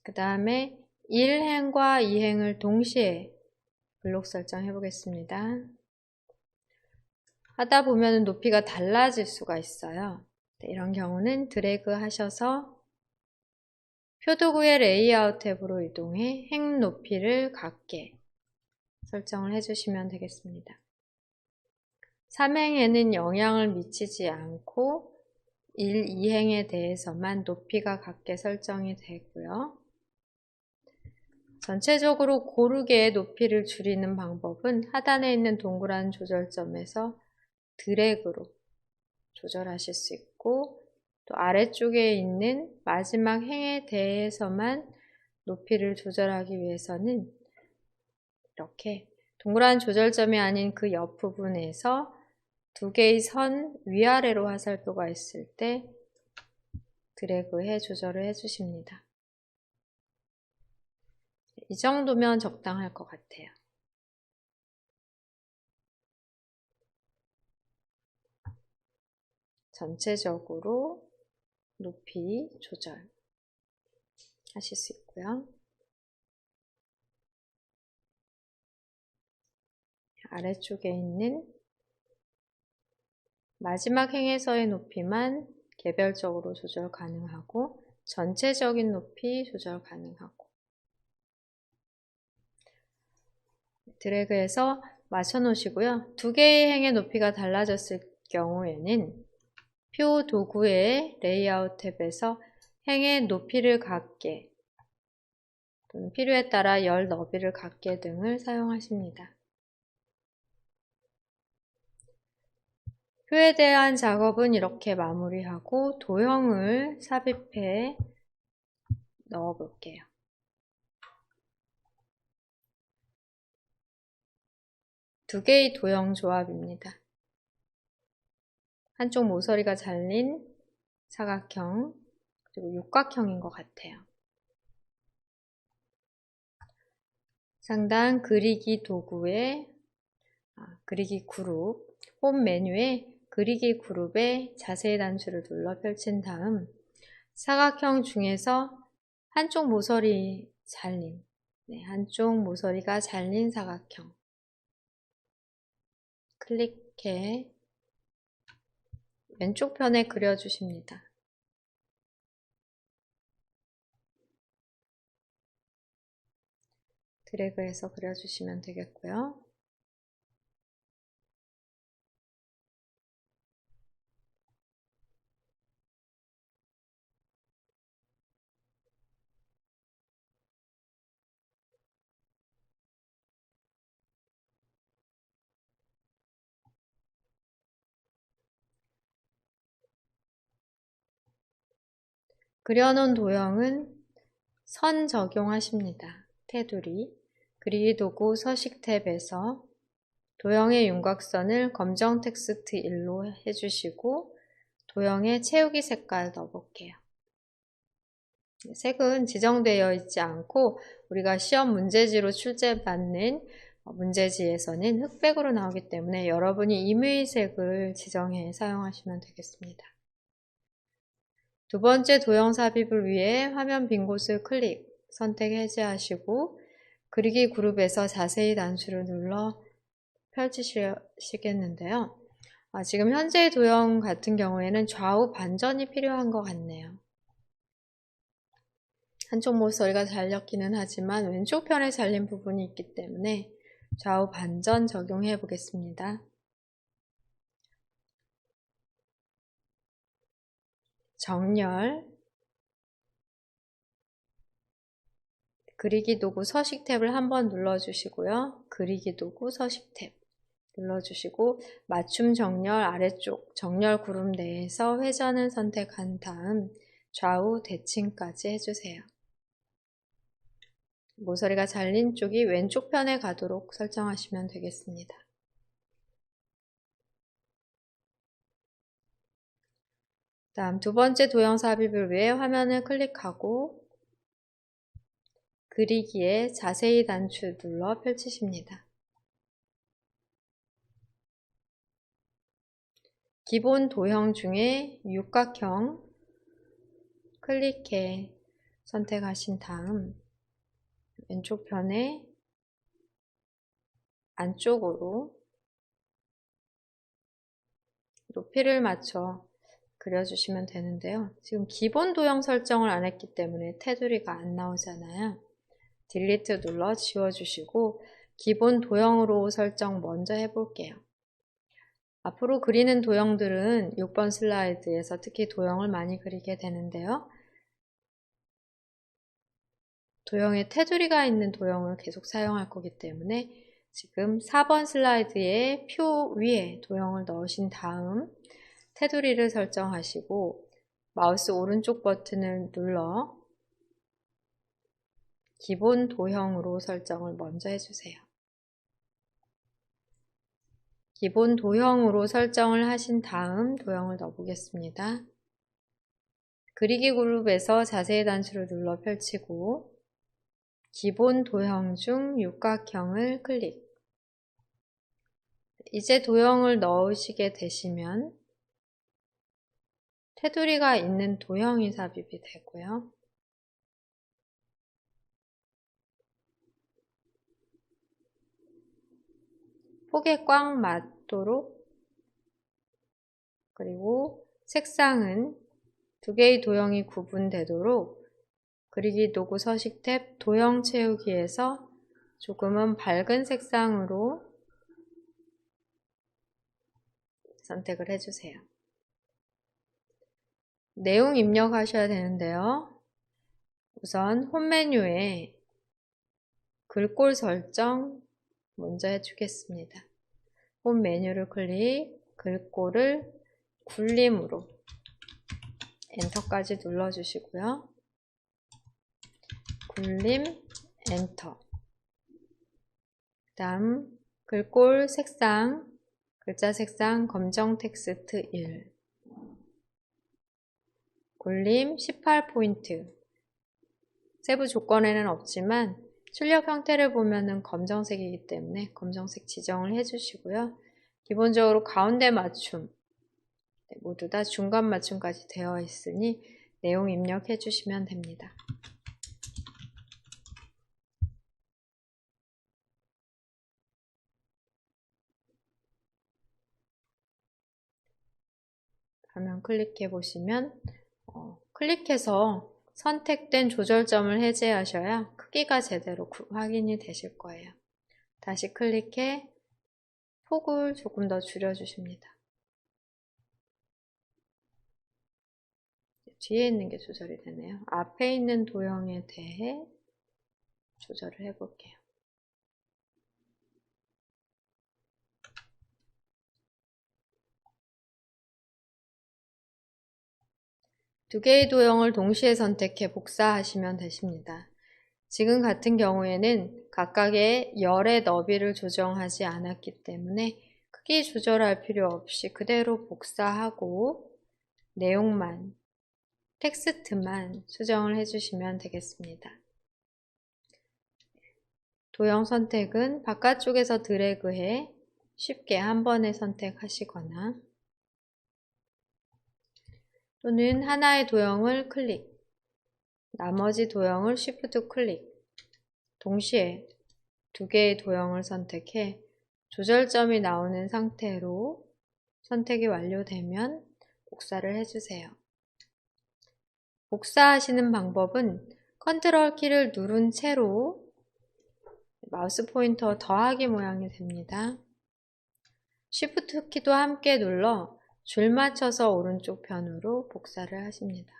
그 다음에 1행과 2행을 동시에 블록 설정해 보겠습니다. 하다 보면 높이가 달라질 수가 있어요. 이런 경우는 드래그 하셔서 표도구의 레이아웃 탭으로 이동해 행 높이를 같게 설정을 해주시면 되겠습니다. 3행에는 영향을 미치지 않고 1, 2행에 대해서만 높이가 같게 설정이 되고요. 전체적으로 고르게 높이를 줄이는 방법은 하단에 있는 동그란 조절점에서 드래그로 조절하실 수 있고 또 아래쪽에 있는 마지막 행에 대해서만 높이를 조절하기 위해서는 이렇게 동그란 조절점이 아닌 그 옆 부분에서 두 개의 선 위아래로 화살표가 있을 때 드래그해 조절을 해주십니다. 이 정도면 적당할 것 같아요. 전체적으로 높이 조절하실 수 있고요. 아래쪽에 있는 마지막 행에서의 높이만 개별적으로 조절 가능하고 전체적인 높이 조절 가능하고 드래그해서 맞춰 놓으시고요. 두 개의 행의 높이가 달라졌을 경우에는 표 도구의 레이아웃 탭에서 행의 높이를 갖게 또는 필요에 따라 열 너비를 갖게 등을 사용하십니다. 표에 대한 작업은 이렇게 마무리하고 도형을 삽입해 넣어 볼게요. 두 개의 도형 조합입니다. 한쪽 모서리가 잘린 사각형 그리고 육각형인 것 같아요. 상단 그리기 도구의 그리기 그룹 홈 메뉴에 그리기 그룹의 자세히 단추를 눌러 펼친 다음 사각형 중에서 한쪽 모서리 잘린 한쪽 모서리가 잘린 사각형 클릭해 왼쪽 편에 그려주십니다. 드래그해서 그려주시면 되겠고요. 그려놓은 도형은 선 적용하십니다. 테두리, 그리기 도구 서식 탭에서 도형의 윤곽선을 검정 텍스트 1로 해주시고 도형에 채우기 색깔 넣어볼게요. 색은 지정되어 있지 않고 우리가 시험 문제지로 출제받는 문제지에서는 흑백으로 나오기 때문에 여러분이 임의 색을 지정해 사용하시면 되겠습니다. 두 번째 도형 삽입을 위해 화면 빈 곳을 클릭, 선택 해제하시고 그리기 그룹에서 자세히 단추를 눌러 펼치시겠는데요. 지금 현재의 도형 같은 경우에는 좌우 반전이 필요한 것 같네요. 한쪽 모서리가 잘렸기는 하지만 왼쪽 편에 잘린 부분이 있기 때문에 좌우 반전 적용해 보겠습니다. 정렬, 그리기 도구 서식 탭을 한번 눌러주시고요. 그리기 도구 서식 탭 눌러주시고 맞춤 정렬 아래쪽 정렬 그룹 내에서 회전을 선택한 다음 좌우 대칭까지 해주세요. 모서리가 잘린 쪽이 왼쪽 편에 가도록 설정하시면 되겠습니다. 다음 두 번째 도형 삽입을 위해 화면을 클릭하고 그리기에 자세히 단추 눌러 펼치십니다. 기본 도형 중에 육각형 클릭해 선택하신 다음 왼쪽 편에 안쪽으로 높이를 맞춰 그려주시면 되는데요. 지금 기본 도형 설정을 안 했기 때문에 테두리가 안 나오잖아요. 딜리트 눌러 지워주시고 기본 도형으로 설정 먼저 해볼게요. 앞으로 그리는 도형들은 6번 슬라이드에서 특히 도형을 많이 그리게 되는데요. 도형에 테두리가 있는 도형을 계속 사용할 거기 때문에 지금 4번 슬라이드에 표 위에 도형을 넣으신 다음 테두리를 설정하시고 마우스 오른쪽 버튼을 눌러 기본 도형으로 설정을 먼저 해주세요. 기본 도형으로 설정을 하신 다음 도형을 넣어보겠습니다. 그리기 그룹에서 자세히 단추를 눌러 펼치고 기본 도형 중 육각형을 클릭. 이제 도형을 넣으시게 되시면 테두리가 있는 도형이 삽입이 되고요. 폭에 꽉 맞도록, 그리고 색상은 두 개의 도형이 구분되도록 그리기 도구 서식 탭 도형 채우기에서 조금은 밝은 색상으로 선택을 해주세요. 내용 입력하셔야 되는데요. 우선 홈 메뉴에 글꼴 설정 먼저 해주겠습니다. 홈 메뉴를 클릭, 글꼴을 굴림으로 엔터까지 눌러주시고요. 굴림, 엔터. 그 다음 글꼴 색상, 글자 색상 검정 텍스트 1. 굴림 18포인트. 세부 조건에는 없지만 출력 형태를 보면은 검정색이기 때문에 검정색 지정을 해주시고요. 기본적으로 가운데 맞춤, 모두 다 중간 맞춤까지 되어 있으니 내용 입력해 주시면 됩니다. 화면 클릭해 보시면 클릭해서 선택된 조절점을 해제하셔야 크기가 제대로 확인이 되실 거예요. 다시 클릭해 폭을 조금 더 줄여주십니다. 뒤에 있는 게 조절이 되네요. 앞에 있는 도형에 대해 조절을 해볼게요. 두 개의 도형을 동시에 선택해 복사하시면 되십니다. 지금 같은 경우에는 각각의 열의 너비를 조정하지 않았기 때문에 크기 조절할 필요 없이 그대로 복사하고 내용만, 텍스트만 수정을 해주시면 되겠습니다. 도형 선택은 바깥쪽에서 드래그해 쉽게 한 번에 선택하시거나 또는 하나의 도형을 클릭, 나머지 도형을 Shift 클릭, 동시에 두 개의 도형을 선택해 조절점이 나오는 상태로 선택이 완료되면 복사를 해주세요. 복사하시는 방법은 컨트롤 키를 누른 채로 마우스 포인터 더하기 모양이 됩니다. Shift 키도 함께 눌러 줄 맞춰서 오른쪽 편으로 복사를 하십니다.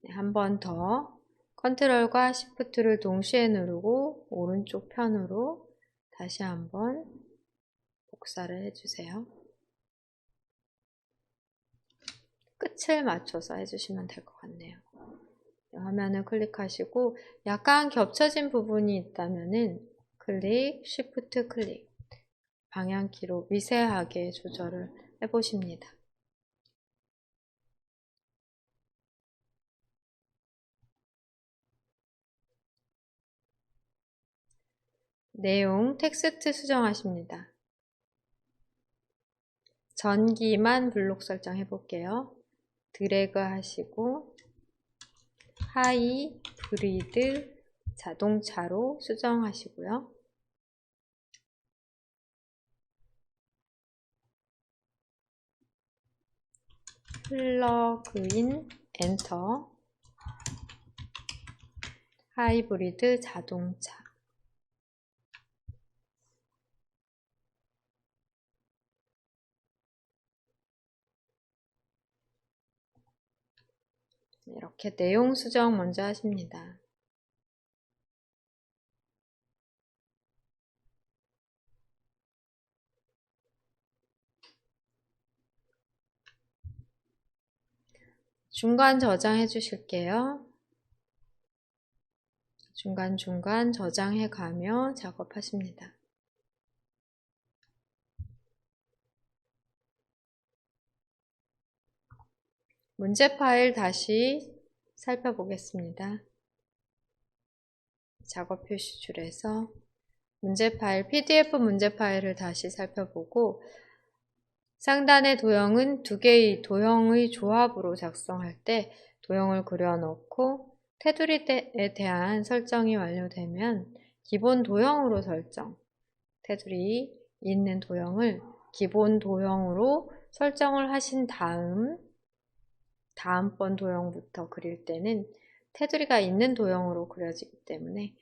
한 번 더 컨트롤과 Shift를 동시에 누르고 오른쪽 편으로 다시 한번 복사를 해주세요. 끝을 맞춰서 해주시면 될 것 같네요. 화면을 클릭하시고 약간 겹쳐진 부분이 있다면은 클릭, Shift 클릭, 방향키로 미세하게 조절을 해보십니다. 내용, 텍스트 수정하십니다. 전기만 블록 설정해 볼게요. 드래그 하시고 하이브리드 자동차로 수정하시고요. 플러그인 엔터. 하이브리드 자동차. 이렇게 내용 수정 먼저 하십니다. 중간 저장해 주실게요. 중간중간 저장해 가며 작업하십니다. 문제 파일 다시 살펴보겠습니다. 작업 표시줄에서 문제 파일, PDF 문제 파일을 다시 살펴보고 상단의 도형은 두 개의 도형의 조합으로 작성할 때 도형을 그려놓고 테두리에 대한 설정이 완료되면 기본 도형으로 설정, 테두리 있는 도형을 기본 도형으로 설정을 하신 다음번 도형부터 그릴 때는 테두리가 있는 도형으로 그려지기 때문에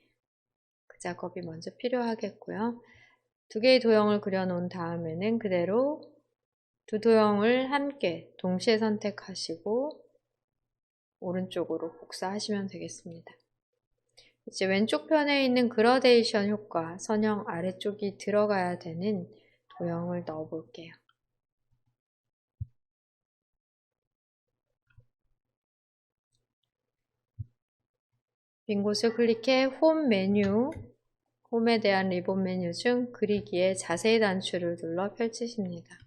그 작업이 먼저 필요하겠고요. 두 개의 도형을 그려놓은 다음에는 그대로 두 도형을 함께 동시에 선택하시고 오른쪽으로 복사하시면 되겠습니다. 이제 왼쪽 편에 있는 그라데이션 효과, 선형 아래쪽이 들어가야 되는 도형을 넣어 볼게요. 빈 곳을 클릭해 홈 메뉴, 홈에 대한 리본 메뉴 중 그리기에 자세히 단추를 눌러 펼치십니다.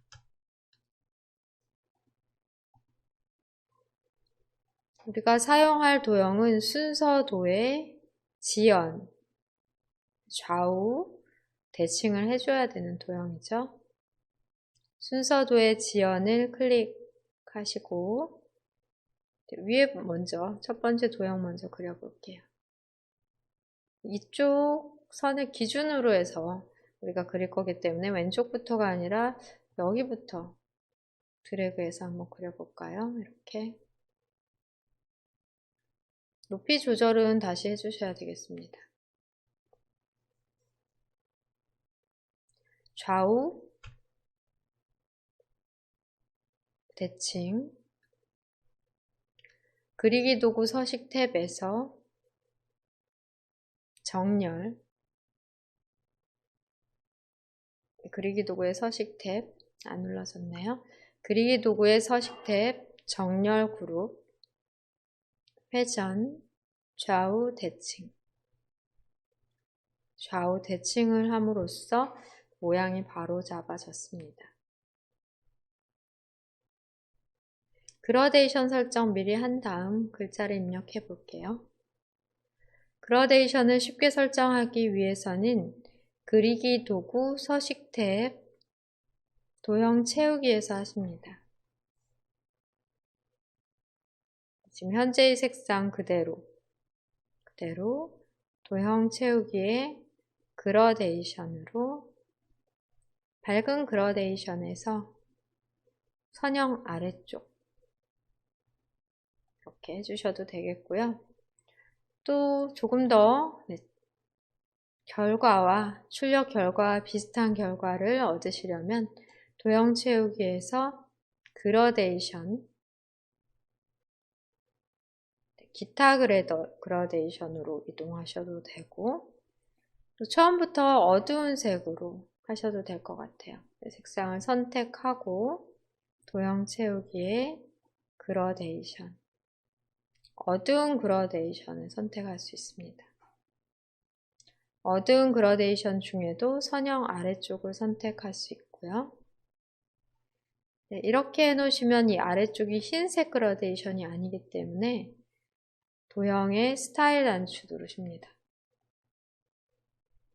우리가 사용할 도형은 순서도의 지연, 좌우 대칭을 해줘야 되는 도형이죠. 순서도의 지연을 클릭하시고 위에 먼저 첫 번째 도형 먼저 그려볼게요. 이쪽 선을 기준으로 해서 우리가 그릴 거기 때문에 왼쪽부터가 아니라 여기부터 드래그해서 한번 그려볼까요? 이렇게 높이 조절은 다시 해주셔야 되겠습니다. 좌우 대칭 그리기 도구 서식 탭에서 정렬 그리기 도구의 서식 탭 안 눌러졌네요. 그리기 도구의 서식 탭 정렬 그룹 회전 좌우 대칭 좌우 대칭을 함으로써 모양이 바로 잡아졌습니다. 그라데이션 설정 미리 한 다음 글자를 입력해 볼게요. 그라데이션을 쉽게 설정하기 위해서는 그리기 도구 서식 탭 도형 채우기에서 하십니다. 지금 현재의 색상 그대로 도형 채우기에 그라데이션으로 밝은 그라데이션에서 선형 아래쪽 이렇게 해주셔도 되겠고요. 또 조금 더 결과와 출력 결과와 비슷한 결과를 얻으시려면 도형 채우기에서 그라데이션 기타 그라데이션으로 이동하셔도 되고 또 처음부터 어두운 색으로 하셔도 될 것 같아요. 색상을 선택하고 도형 채우기에 그라데이션 어두운 그라데이션을 선택할 수 있습니다. 어두운 그라데이션 중에도 선형 아래쪽을 선택할 수 있고요. 네, 이렇게 해놓으시면 이 아래쪽이 흰색 그라데이션이 아니기 때문에 도형의 스타일 단추 누르십니다.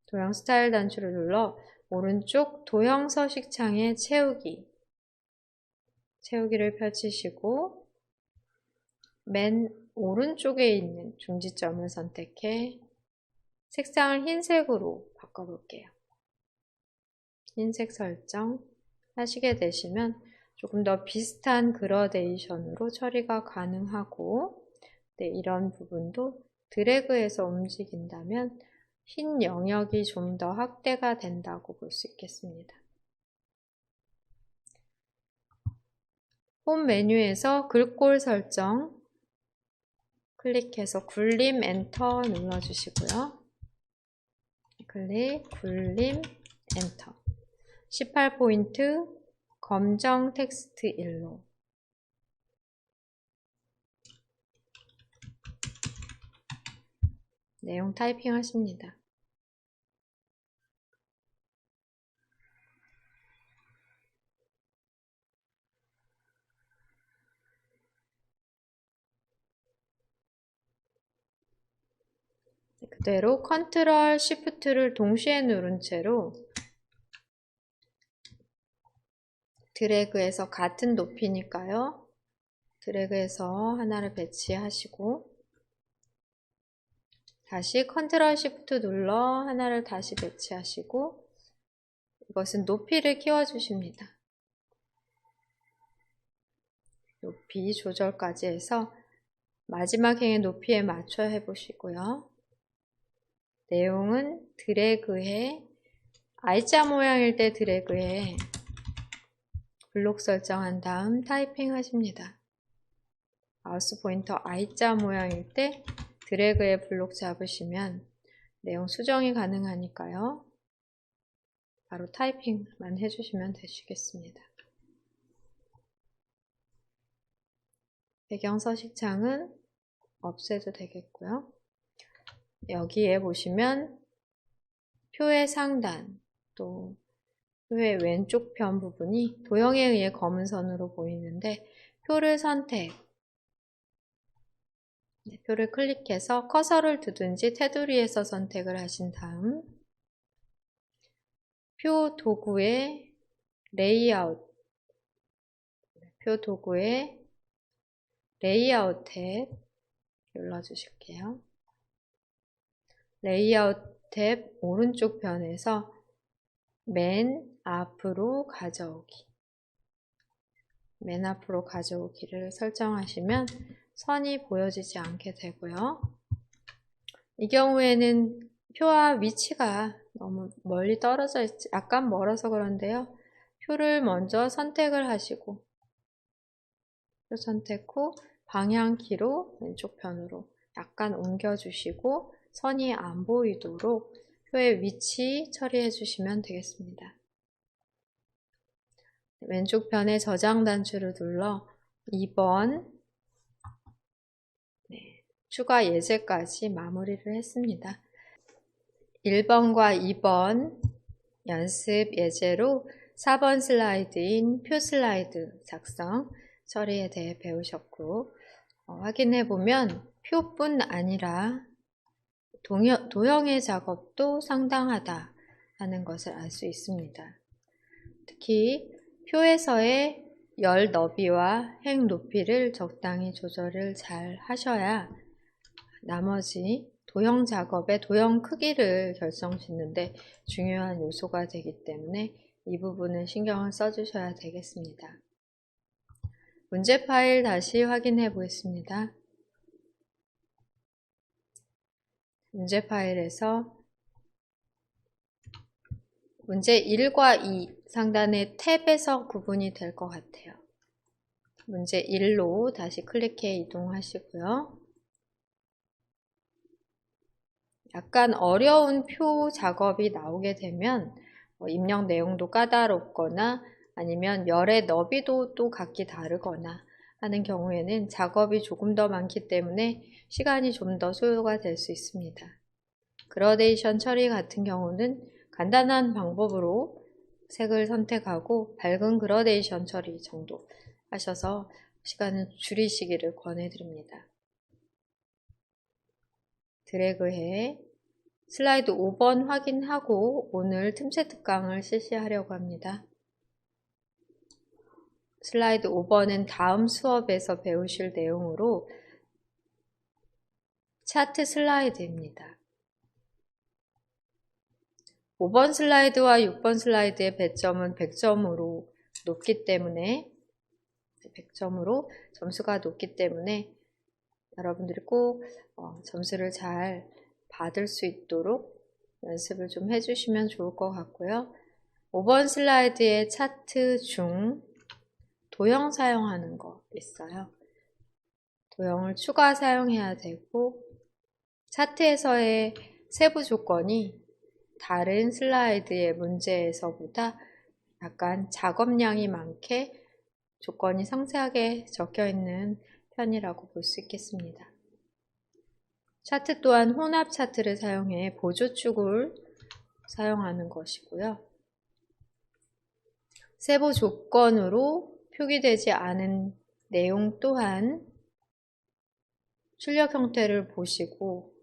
도형 스타일 단추를 눌러 오른쪽 도형 서식 창에 채우기를 펼치시고 맨 오른쪽에 있는 중지점을 선택해 색상을 흰색으로 바꿔볼게요. 흰색 설정 하시게 되시면 조금 더 비슷한 그라데이션으로 처리가 가능하고 이런 부분도 드래그해서 움직인다면 흰 영역이 좀 더 확대가 된다고 볼 수 있겠습니다. 홈 메뉴에서 글꼴 설정 클릭해서 굴림 엔터 눌러주시고요. 굴림 엔터 18포인트 검정 텍스트 일로 내용 타이핑 하십니다. 그대로 컨트롤 시프트를 동시에 누른 채로 드래그해서 같은 높이니까요. 드래그해서 하나를 배치하시고 다시 컨트롤 시프트 눌러 하나를 다시 배치하시고 이것은 높이를 키워주십니다. 높이 조절까지 해서 마지막 행의 높이에 맞춰 해보시고요. 내용은 드래그해 I자 모양일 때 드래그해 블록 설정한 다음 타이핑 하십니다. 마우스 포인터 I자 모양일 때 드래그해 블록 잡으시면 내용 수정이 가능하니까요. 바로 타이핑만 해주시면 되시겠습니다. 배경 서식창은 없애도 되겠고요. 여기에 보시면 표의 상단 또 표의 왼쪽 편 부분이 도형에 의해 검은 선으로 보이는데 표를 선택, 표를 클릭해서 커서를 두든지 테두리에서 선택을 하신 다음 표 도구의 레이아웃, 표 도구의 레이아웃 탭 눌러주실게요. 레이아웃 탭 오른쪽 편에서 맨 앞으로 가져오기, 맨 앞으로 가져오기를 설정하시면 선이 보여지지 않게 되고요. 이 경우에는 표와 위치가 너무 멀리 떨어져 있지, 약간 멀어서 그런데요. 표를 먼저 선택을 하시고 표 선택 후 방향키로 왼쪽 편으로 약간 옮겨주시고 선이 안 보이도록 표의 위치 처리해 주시면 되겠습니다. 왼쪽 편에 저장 단추를 눌러 2번 추가 예제까지 마무리를 했습니다. 1번과 2번 연습 예제로 4번 슬라이드인 표 슬라이드 작성 처리에 대해 배우셨고 확인해 보면 표뿐 아니라 도형의 작업도 상당하다 하는 것을 알 수 있습니다. 특히 표에서의 열 너비와 행 높이를 적당히 조절을 잘 하셔야 나머지 도형 작업의 도형 크기를 결정짓는데 중요한 요소가 되기 때문에 이 부분은 신경을 써주셔야 되겠습니다. 문제 파일 다시 확인해 보겠습니다. 문제 파일에서 문제 1과 2 상단의 탭에서 구분이 될 것 같아요. 문제 1로 다시 클릭해 이동하시고요. 약간 어려운 표 작업이 나오게 되면 입력 내용도 까다롭거나 아니면 열의 너비도 또 각기 다르거나 하는 경우에는 작업이 조금 더 많기 때문에 시간이 좀 더 소요가 될 수 있습니다. 그라데이션 처리 같은 경우는 간단한 방법으로 색을 선택하고 밝은 그라데이션 처리 정도 하셔서 시간을 줄이시기를 권해드립니다. 드래그해 슬라이드 5번 확인하고 오늘 틈새 특강을 실시하려고 합니다. 슬라이드 5번은 다음 수업에서 배우실 내용으로 차트 슬라이드입니다. 5번 슬라이드와 6번 슬라이드의 배점은 100점으로 높기 때문에 100점으로 점수가 높기 때문에 여러분들이 꼭 점수를 잘 받을 수 있도록 연습을 좀 해주시면 좋을 것 같고요. 5번 슬라이드의 차트 중 도형 사용하는 거 있어요. 도형을 추가 사용해야 되고 차트에서의 세부 조건이 다른 슬라이드의 문제에서보다 약간 작업량이 많게 조건이 상세하게 적혀 있는 편이라고 볼 수 있겠습니다. 차트 또한 혼합 차트를 사용해 보조축을 사용하는 것이고요. 세부 조건으로 표기되지 않은 내용 또한 출력 형태를 보시고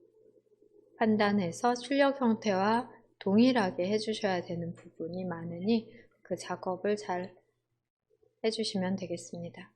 판단해서 출력 형태와 동일하게 해주셔야 되는 부분이 많으니 그 작업을 잘 해주시면 되겠습니다.